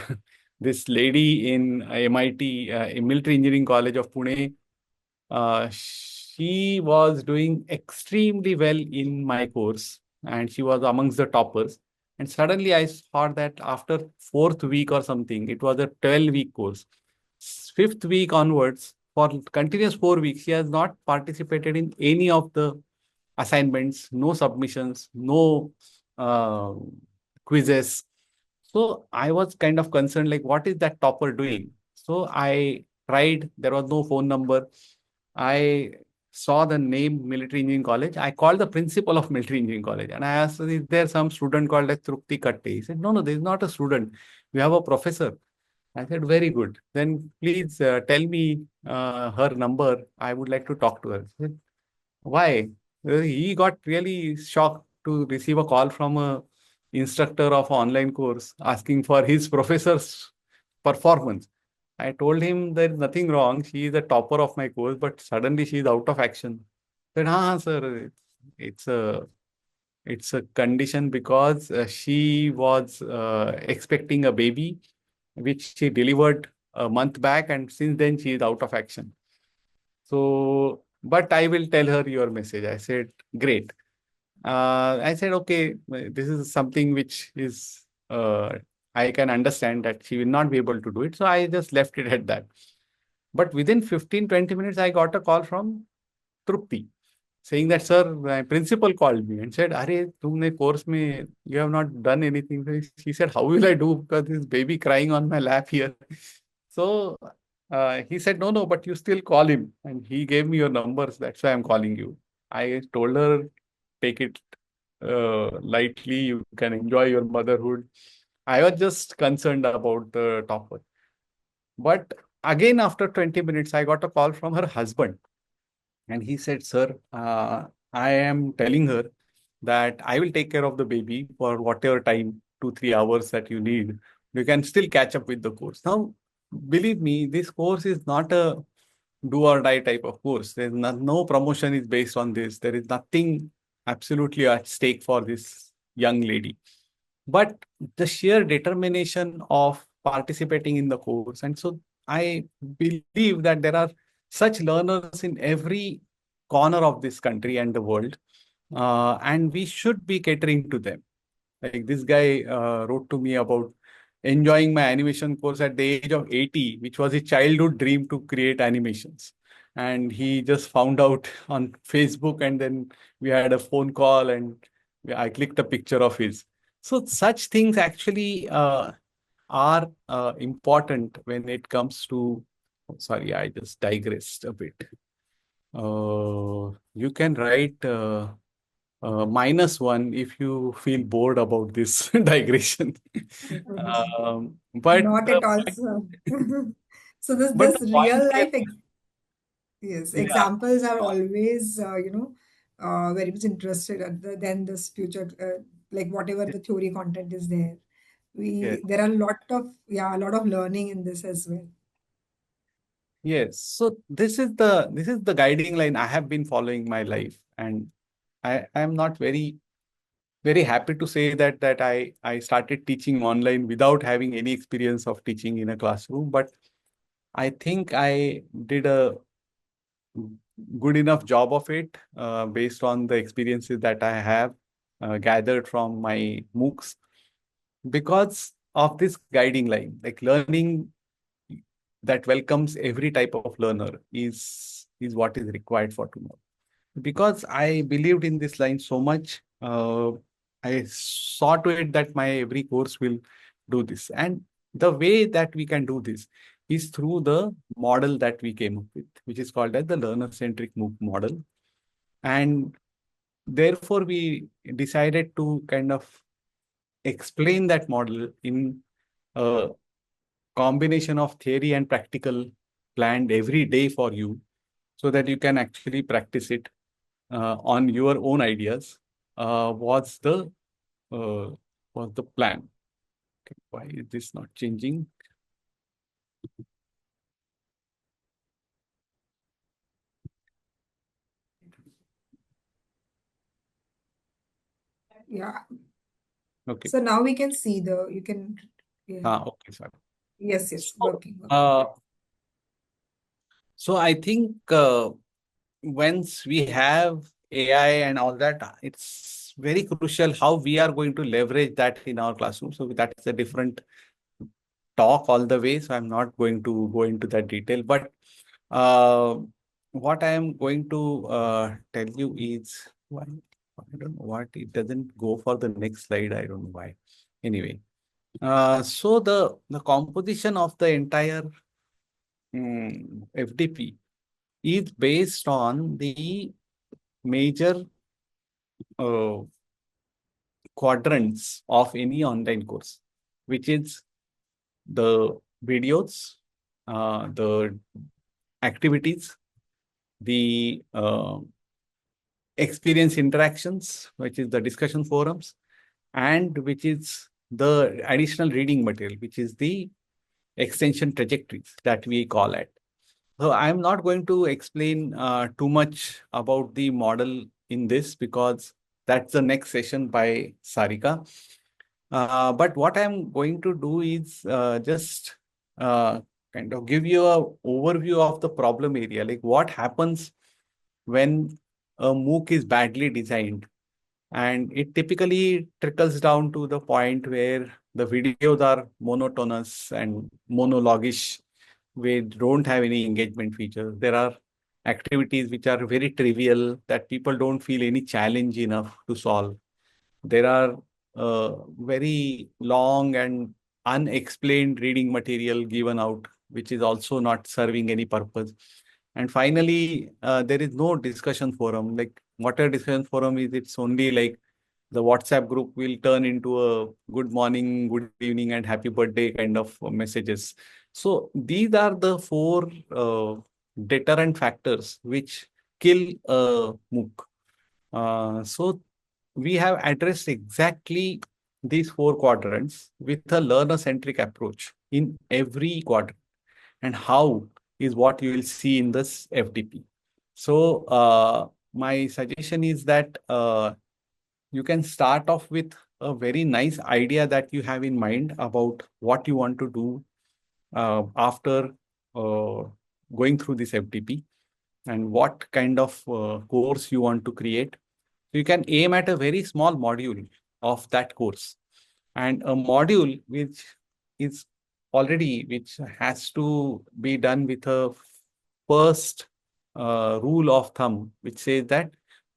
this lady in MIT, Military Engineering College of Pune, she was doing extremely well in my course, and she was amongst the toppers. And suddenly I saw that after fourth week or something, it was a 12-week course. Fifth week onwards, for continuous 4 weeks, she has not participated in any of the assignments, no submissions, no uh, quizzes. So I was kind of concerned, like, what is that topper doing? So I tried, there was no phone number. I saw the name Military Engineering College. I called the principal of Military Engineering College and I asked, is there some student called as Trupti Katte? He said, no, there is not a student. We have a professor. I said, very good. Then please tell me her number. I would like to talk to her. He said, why? He got really shocked to receive a call from a instructor of an online course asking for his professor's performance. I told him there is nothing wrong. She is the topper of my course, but suddenly she is out of action. I said, sir, it's a condition because she was expecting a baby, which she delivered a month back, and since then she is out of action. So, but I will tell her your message. I said, great. I said, okay, this is something which is, I can understand that she will not be able to do it. So I just left it at that. But within 15-20 minutes, I got a call from Trupti saying that, sir, my principal called me and said, Arey, tumne course mein, you have not done anything. So she said, how will I do? Because this baby crying on my lap here. So he said, no, but you still call him. And he gave me your numbers. That's why I'm calling you. I told her, take it lightly. You can enjoy your motherhood. I was just concerned about the topper. But again, after 20 minutes, I got a call from her husband. And he said, sir, I am telling her that I will take care of the baby for whatever time, 2-3 hours that you need. You can still catch up with the course. Now, believe me, this course is not a do or die type of course. There's no promotion is based on this. There is nothing absolutely at stake for this young lady. But the sheer determination of participating in the course. And so I believe that there are such learners in every corner of this country and the world. And we should be catering to them. Like this guy wrote to me about enjoying my animation course at the age of 80, which was his childhood dream to create animations. And he just found out on Facebook, and then we had a phone call, and I clicked a picture of his. So such things actually are important when it comes to. Oh, sorry, I just digressed a bit. You can write -1 if you feel bored about this digression. But Not the at all, point, sir. So this but this the point real here, life yes, yeah, examples are always very much interested than this future like whatever the theory content is there. yes, There are a lot of learning in this as well. yes. So this is the guiding line I have been following my life, and I am not very happy to say that I started teaching online without having any experience of teaching in a classroom, but I think I did a good enough job of it based on the experiences that I have gathered from my MOOCs because of this guiding line. Like learning that welcomes every type of learner is what is required for tomorrow. Because I believed in this line so much, I saw to it that my every course will do this. And the way that we can do this is through the model that we came up with, which is called as the learner-centric MOOC model. And therefore, we decided to kind of explain that model in a combination of theory and practical planned every day for you so that you can actually practice it on your own ideas was uh, the plan. Okay, why is this not changing? Yeah. Okay. So now we can see you can, yeah. Okay, sorry. Yes, yes, So, working. so I think once we have AI and all that, it's very crucial how we are going to leverage that in our classroom. So that is a different talk all the way. So I'm not going to go into that detail. But uh, what I am going to tell you is why I don't know what it doesn't go for the next slide. I don't know why. Anyway, so the composition of the entire FDP is based on the major uh, quadrants of any online course, which is the videos, the activities, the experience interactions, which is the discussion forums, and which is the additional reading material, which is the extension trajectories that we call it. So I'm not going to explain too much about the model in this because that's the next session by Sarika. But what I'm going to do is just uh, kind of give you a overview of the problem area, like what happens when a MOOC is badly designed. And it typically trickles down to the point where the videos are monotonous and monologish. We don't have any engagement features. There are activities which are very trivial that people don't feel any challenge enough to solve. There are very long and unexplained reading material given out, which is also not serving any purpose. And finally, there is no discussion forum. Like what a discussion forum is, it's only like the WhatsApp group will turn into a good morning, good evening, and happy birthday kind of messages. So these are the four deterrent factors which kill a MOOC. So we have addressed exactly these four quadrants with a learner-centric approach in every quadrant. And how is what you will see in this FDP. So my suggestion is that you can start off with a very nice idea that you have in mind about what you want to do after uh, going through this FDP and what kind of course you want to create. So you can aim at a very small module of that course, and a module is which has to be done with a first rule of thumb, which says that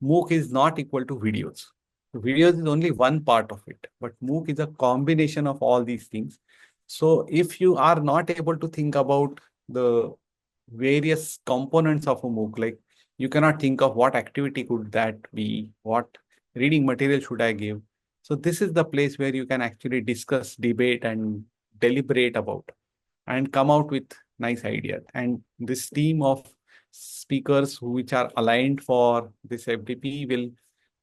MOOC is not equal to videos. Videos is only one part of it, but MOOC is a combination of all these things. So if you are not able to think about the various components of a MOOC, like you cannot think of what activity could that be, what reading material should I give. So this is the place where you can actually discuss, debate, and deliberate about and come out with nice ideas. And this team of speakers which are aligned for this FDP will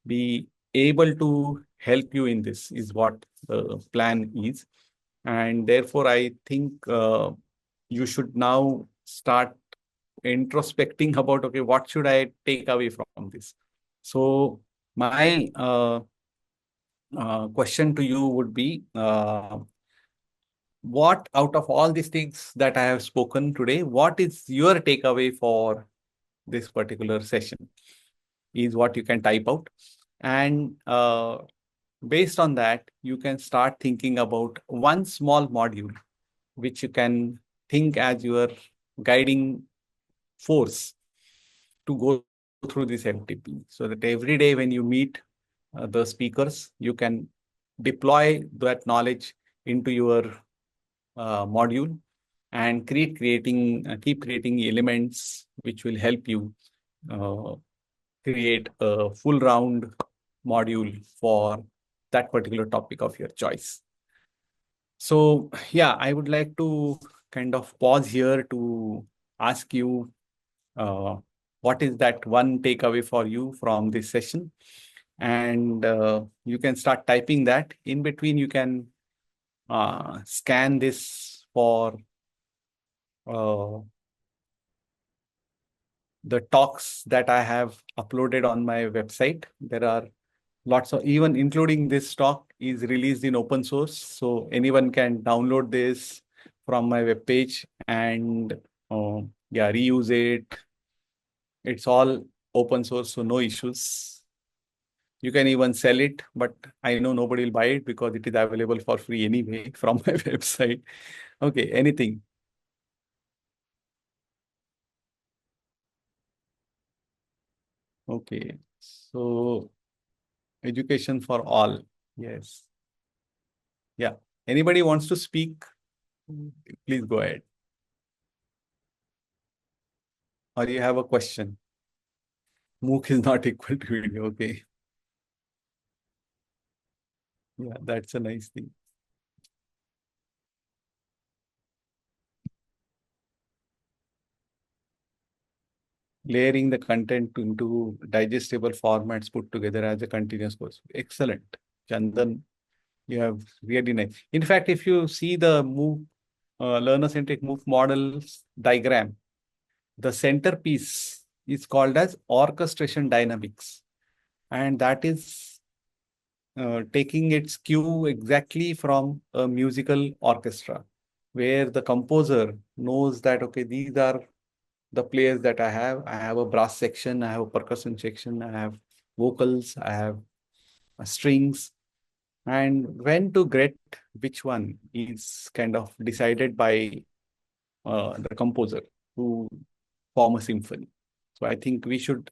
be able to help you in this, is what the plan is. And therefore, I think you should now start introspecting about, okay, what should I take away from this? So my question to you would be, what out of all these things that I have spoken today, what is your takeaway for this particular session? Is what you can type out. And based on that, you can start thinking about one small module, which you can think as your guiding force to go through this FTP. So that every day when you meet the speakers, you can deploy that knowledge into your module and keep creating elements which will help you uh, create a full round module for that particular topic of your choice. So yeah, I would like to kind of pause here to ask you uh, what is that one takeaway for you from this session? And you can start typing that. In between, you can scan this for the talks that I have uploaded on my website. There are lots of, even including this talk is released in open source. So anyone can download this from my webpage and yeah, reuse it. It's all open source, so no issues. You can even sell it, but I know nobody will buy it because it is available for free anyway from my website. Okay, anything. Okay, so education for all. Yes. Yeah. Anybody wants to speak? Please go ahead. Or you have a question? MOOC is not equal to video. Okay. Yeah, that's a nice thing. Layering the content into digestible formats put together as a continuous course. Excellent. Chandan, you have really nice. In fact, if you see the MOOC, learner-centric MOOC models diagram, the centerpiece is called as orchestration dynamics. And that is taking its cue exactly from a musical orchestra, where the composer knows that, okay, these are the players that I have. I have a brass section, I have a percussion section, I have vocals, I have strings. And when to get which one is kind of decided by the composer to form a symphony. So I think we should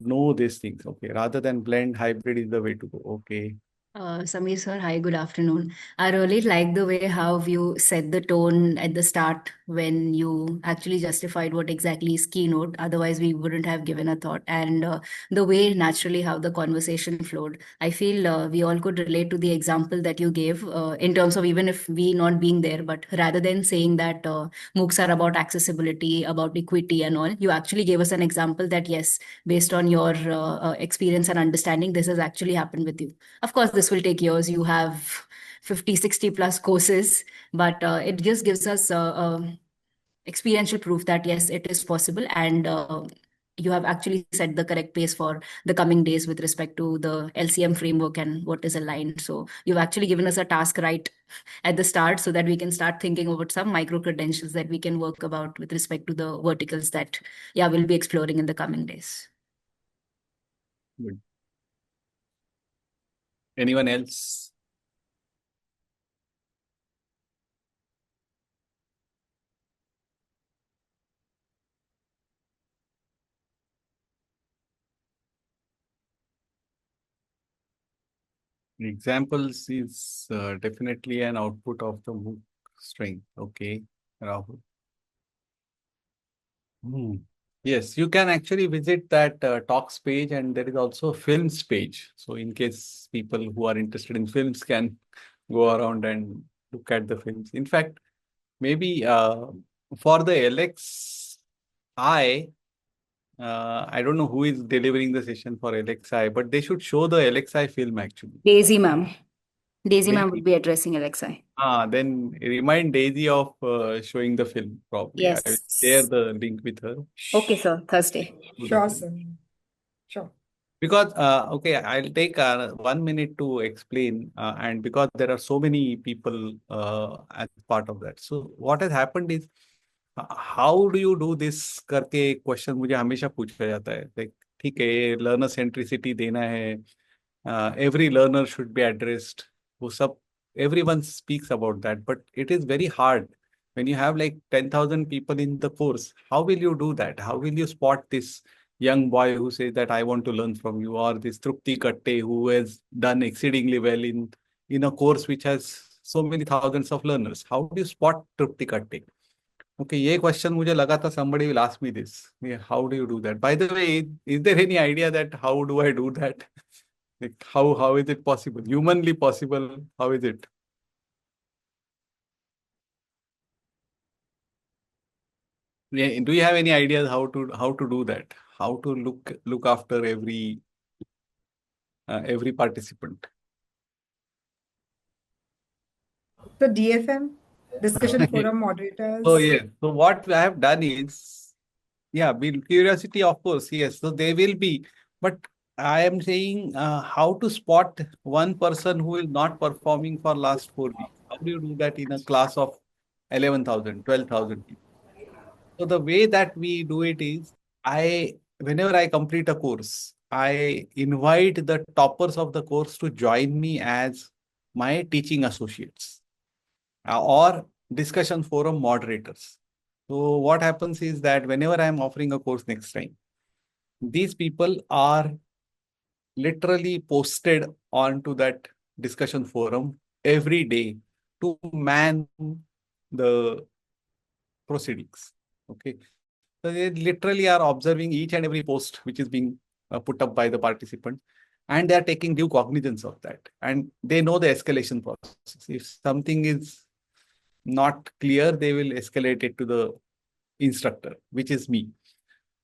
know these things. Okay, rather than blend, hybrid is the way to go. Okay. Samir sir, hi, good afternoon. I really like the way how you set the tone at the start when you actually justified what exactly is keynote. Otherwise, we wouldn't have given a thought. And the way naturally how the conversation flowed. I feel we all could relate to the example that you gave in terms of even if we not being there, but rather than saying that MOOCs are about accessibility, about equity and all, you actually gave us an example that yes, based on your experience and understanding, this has actually happened with you. Of course, this will take years. You have 50, 60 plus courses, but it just gives us experiential proof that yes, it is possible. And you have actually set the correct pace for the coming days with respect to the LCM framework and what is aligned. So you've actually given us a task right at the start so that we can start thinking about some micro credentials that we can work about with respect to the verticals that, yeah, we'll be exploring in the coming days. Good. Anyone else? Examples is definitely an output of the MOOC strength. Okay, Rahul. Yes, you can actually visit that talks page, and there is also a films page. So in case people who are interested in films can go around and look at the films. In fact, maybe for the LXI, I don't know who is delivering the session for LXI, but they should show the LXI film actually. Daisy ma'am. Daisy ma'am Maybe. would be addressing LXI. Then remind Daisy of showing the film probably. Yes. I will share the link with her. Okay, sir. Thursday. Sure, sir. Sure. Because, okay, I'll take 1 minute to explain. And because there are so many people as part of that. So what has happened is, how do you do this करके question मुझे हमेशा पूछा जाता है. Like, ठीक है, learner centricity देना है. Every learner should be addressed. वो सब, everyone speaks about that, but it is very hard when you have like 10,000 people in the course. How will you do that? How will you spot this young boy who says that I want to learn from you, or this Trupti Katte who has done exceedingly well in a course which has so many thousands of learners? How do you spot Trupti Katte? Okay, ये question मुझे लगा था somebody will ask me this. Yeah, how do you do that? By the way, is there any idea that how do I do that? Like how is it possible? Humanly possible? How is it? Yeah, do you have any ideas how to do that? How to look after every participant? The DFM. discussion forum Oh, moderators. yes. So what I have done is, yeah, curiosity, of course, yes. So they will be, but I am saying how to spot one person who is not performing for last 4 weeks. How do you do that in a class of 11,000, 12,000 people? So the way that we do it is, whenever I complete a course, I invite the toppers of the course to join me as my teaching associates or discussion forum moderators. So what happens is that whenever I am offering a course next time, these people are literally posted onto that discussion forum every day to man the proceedings. Okay. So they literally are observing each and every post which is being put up by the participant, and they are taking due cognizance of that. And they know the escalation process. If something is not clear, they will escalate it to the instructor, which is me.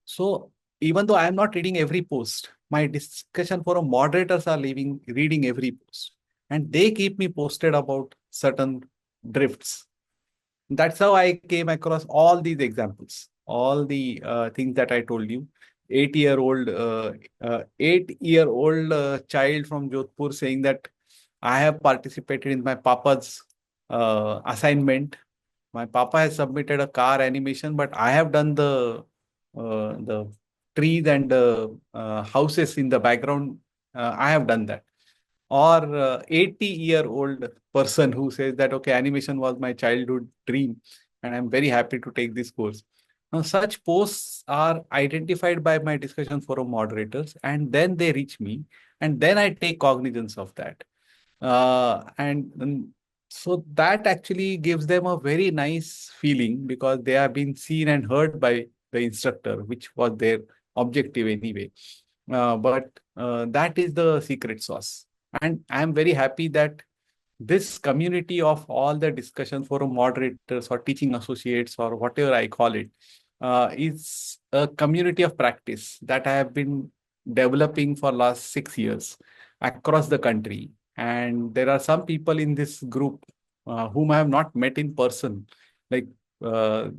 So even though I am not reading every post, my discussion forum moderators are reading every post, and they keep me posted about certain drifts. That's how I came across all these examples, all the things that I told you. 8-year-old child from Jodhpur saying that I have participated in my papa's assignment. My papa has submitted a car animation, but I have done the trees and houses in the background. I have done that. Or 80-year-old person who says that, okay, animation was my childhood dream, and I'm very happy to take this course. Now, such posts are identified by my discussion forum moderators, and then they reach me, and then I take cognizance of that. And so that actually gives them a very nice feeling because they have been seen and heard by the instructor, which was their objective anyway. But that is the secret sauce. And I'm very happy that this community of all the discussion forum moderators or teaching associates or whatever I call it is a community of practice that I have been developing for last 6 years across the country. And there are some people in this group whom I have not met in person. Like uh,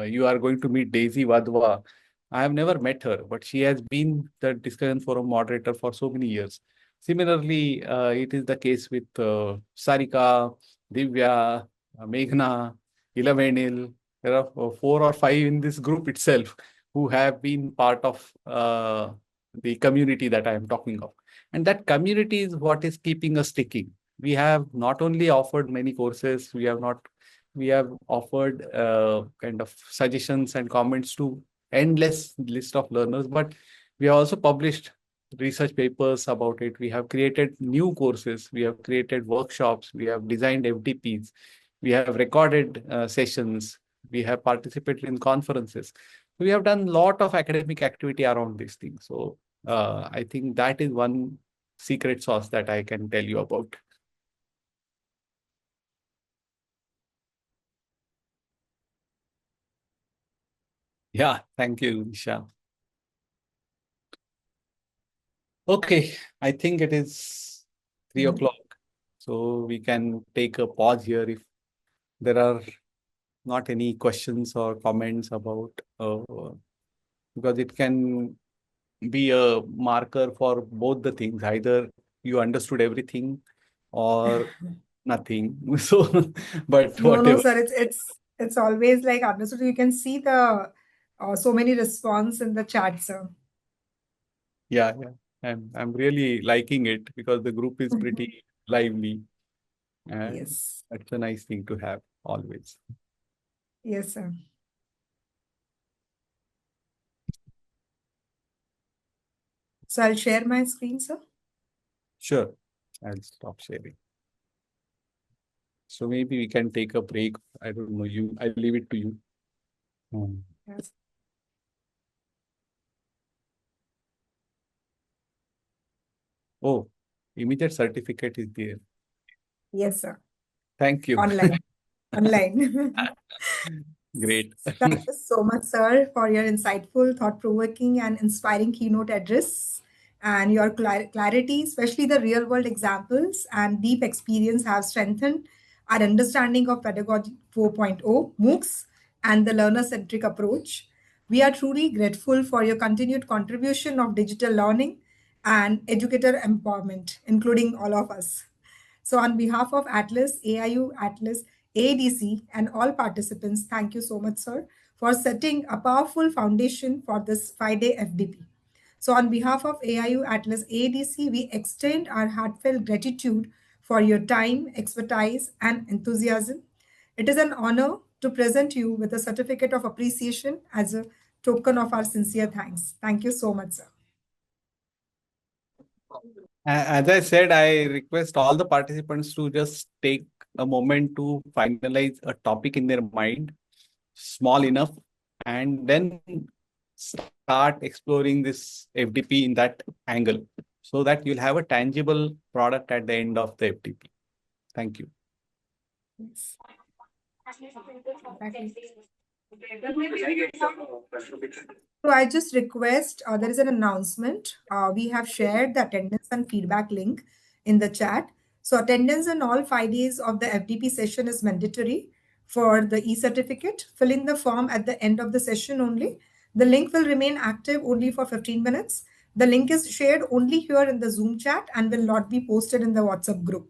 you are going to meet Daisy Wadhwa. I have never met her, but she has been the discussion forum moderator for so many years. Similarly, it is the case with Sarika, Divya, Meghna, Ilavenil. There are 4 or 5 in this group itself who have been part of the community that I am talking of. And that community is what is keeping us sticking. We have not only offered many courses, we have offered kind of suggestions and comments to endless list of learners, but we have also published research papers about it. We have created new courses, we have created workshops, we have designed FDPs, we have recorded sessions, we have participated in conferences. We have done a lot of academic activity around these things. So I think that is one secret sauce that I can tell you about. Yeah, thank you, Isha. Okay, I think it is 3 o'clock. So we can take a pause here if there are not any questions or comments about, because it can be a marker for both the things. Either you understood everything or nothing. So, but No, no, whatever. sir. It's always like understood. You can see the so many response in the chat, sir. Yeah, yeah. I'm really liking it because the group is pretty lively, and Yes. that's a nice thing to have always. Yes, sir. So I'll share my screen, sir. Sure, I'll stop sharing. So maybe we can take a break. I don't know you. I leave it to you. Yes. Oh, immediate certificate is there. Yes, sir. Thank you. Online. Online. Great. Thank you so much, sir, for your insightful, thought-provoking, and inspiring keynote address. And your clarity, especially the real-world examples and deep experience, have strengthened our understanding of Pedagogy 4.0, MOOCS, and the learner-centric approach. We are truly grateful for your continued contribution of digital learning and educator empowerment, including all of us. So on behalf of Atlas, AIU, Atlas, ADC, and all participants, thank you so much, sir, for setting a powerful foundation for this 5-day FDP. So on behalf of AIU, Atlas, ADC, we extend our heartfelt gratitude for your time, expertise, and enthusiasm. It is an honor to present you with a certificate of appreciation as a token of our sincere thanks. Thank you so much, sir. As I said, I request all the participants to just take a moment to finalize a topic in their mind, small enough, and then start exploring this FDP in that angle so that you'll have a tangible product at the end of the FDP. Thank you. Yes. So I just request, there is an announcement. We have shared the attendance and feedback link in the chat. So attendance in all 5 days of the FDP session is mandatory for the e-certificate. Fill in the form at the end of the session only. The link will remain active only for 15 minutes. The link is shared only here in the Zoom chat and will not be posted in the WhatsApp group.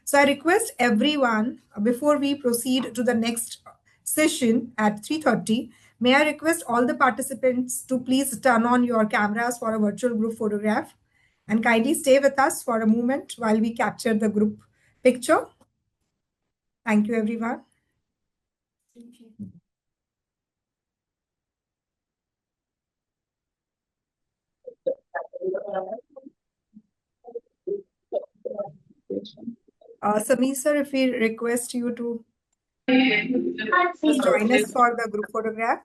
So I request everyone, before we proceed to the next session at 3:30, may I request all the participants to please turn on your cameras for a virtual group photograph and kindly stay with us for a moment while we capture the group picture. Thank you, everyone. Sameer sir, if we request you to just join us for the group photograph.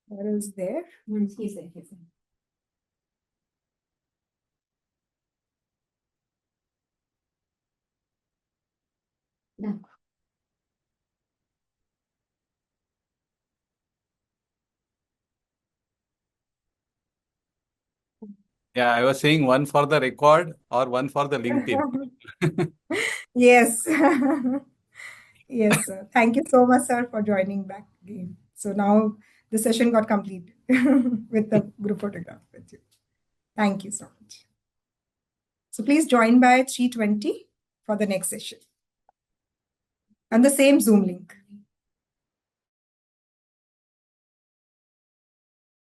What is there? He's there. No. Yeah, I was saying one for the record or one for the LinkedIn. Yes. Yes, sir. Thank you so much, sir, for joining back again. So now the session got complete with the group photograph with you. Thank you so much. So please join by 3:20 for the next session. And the same Zoom link.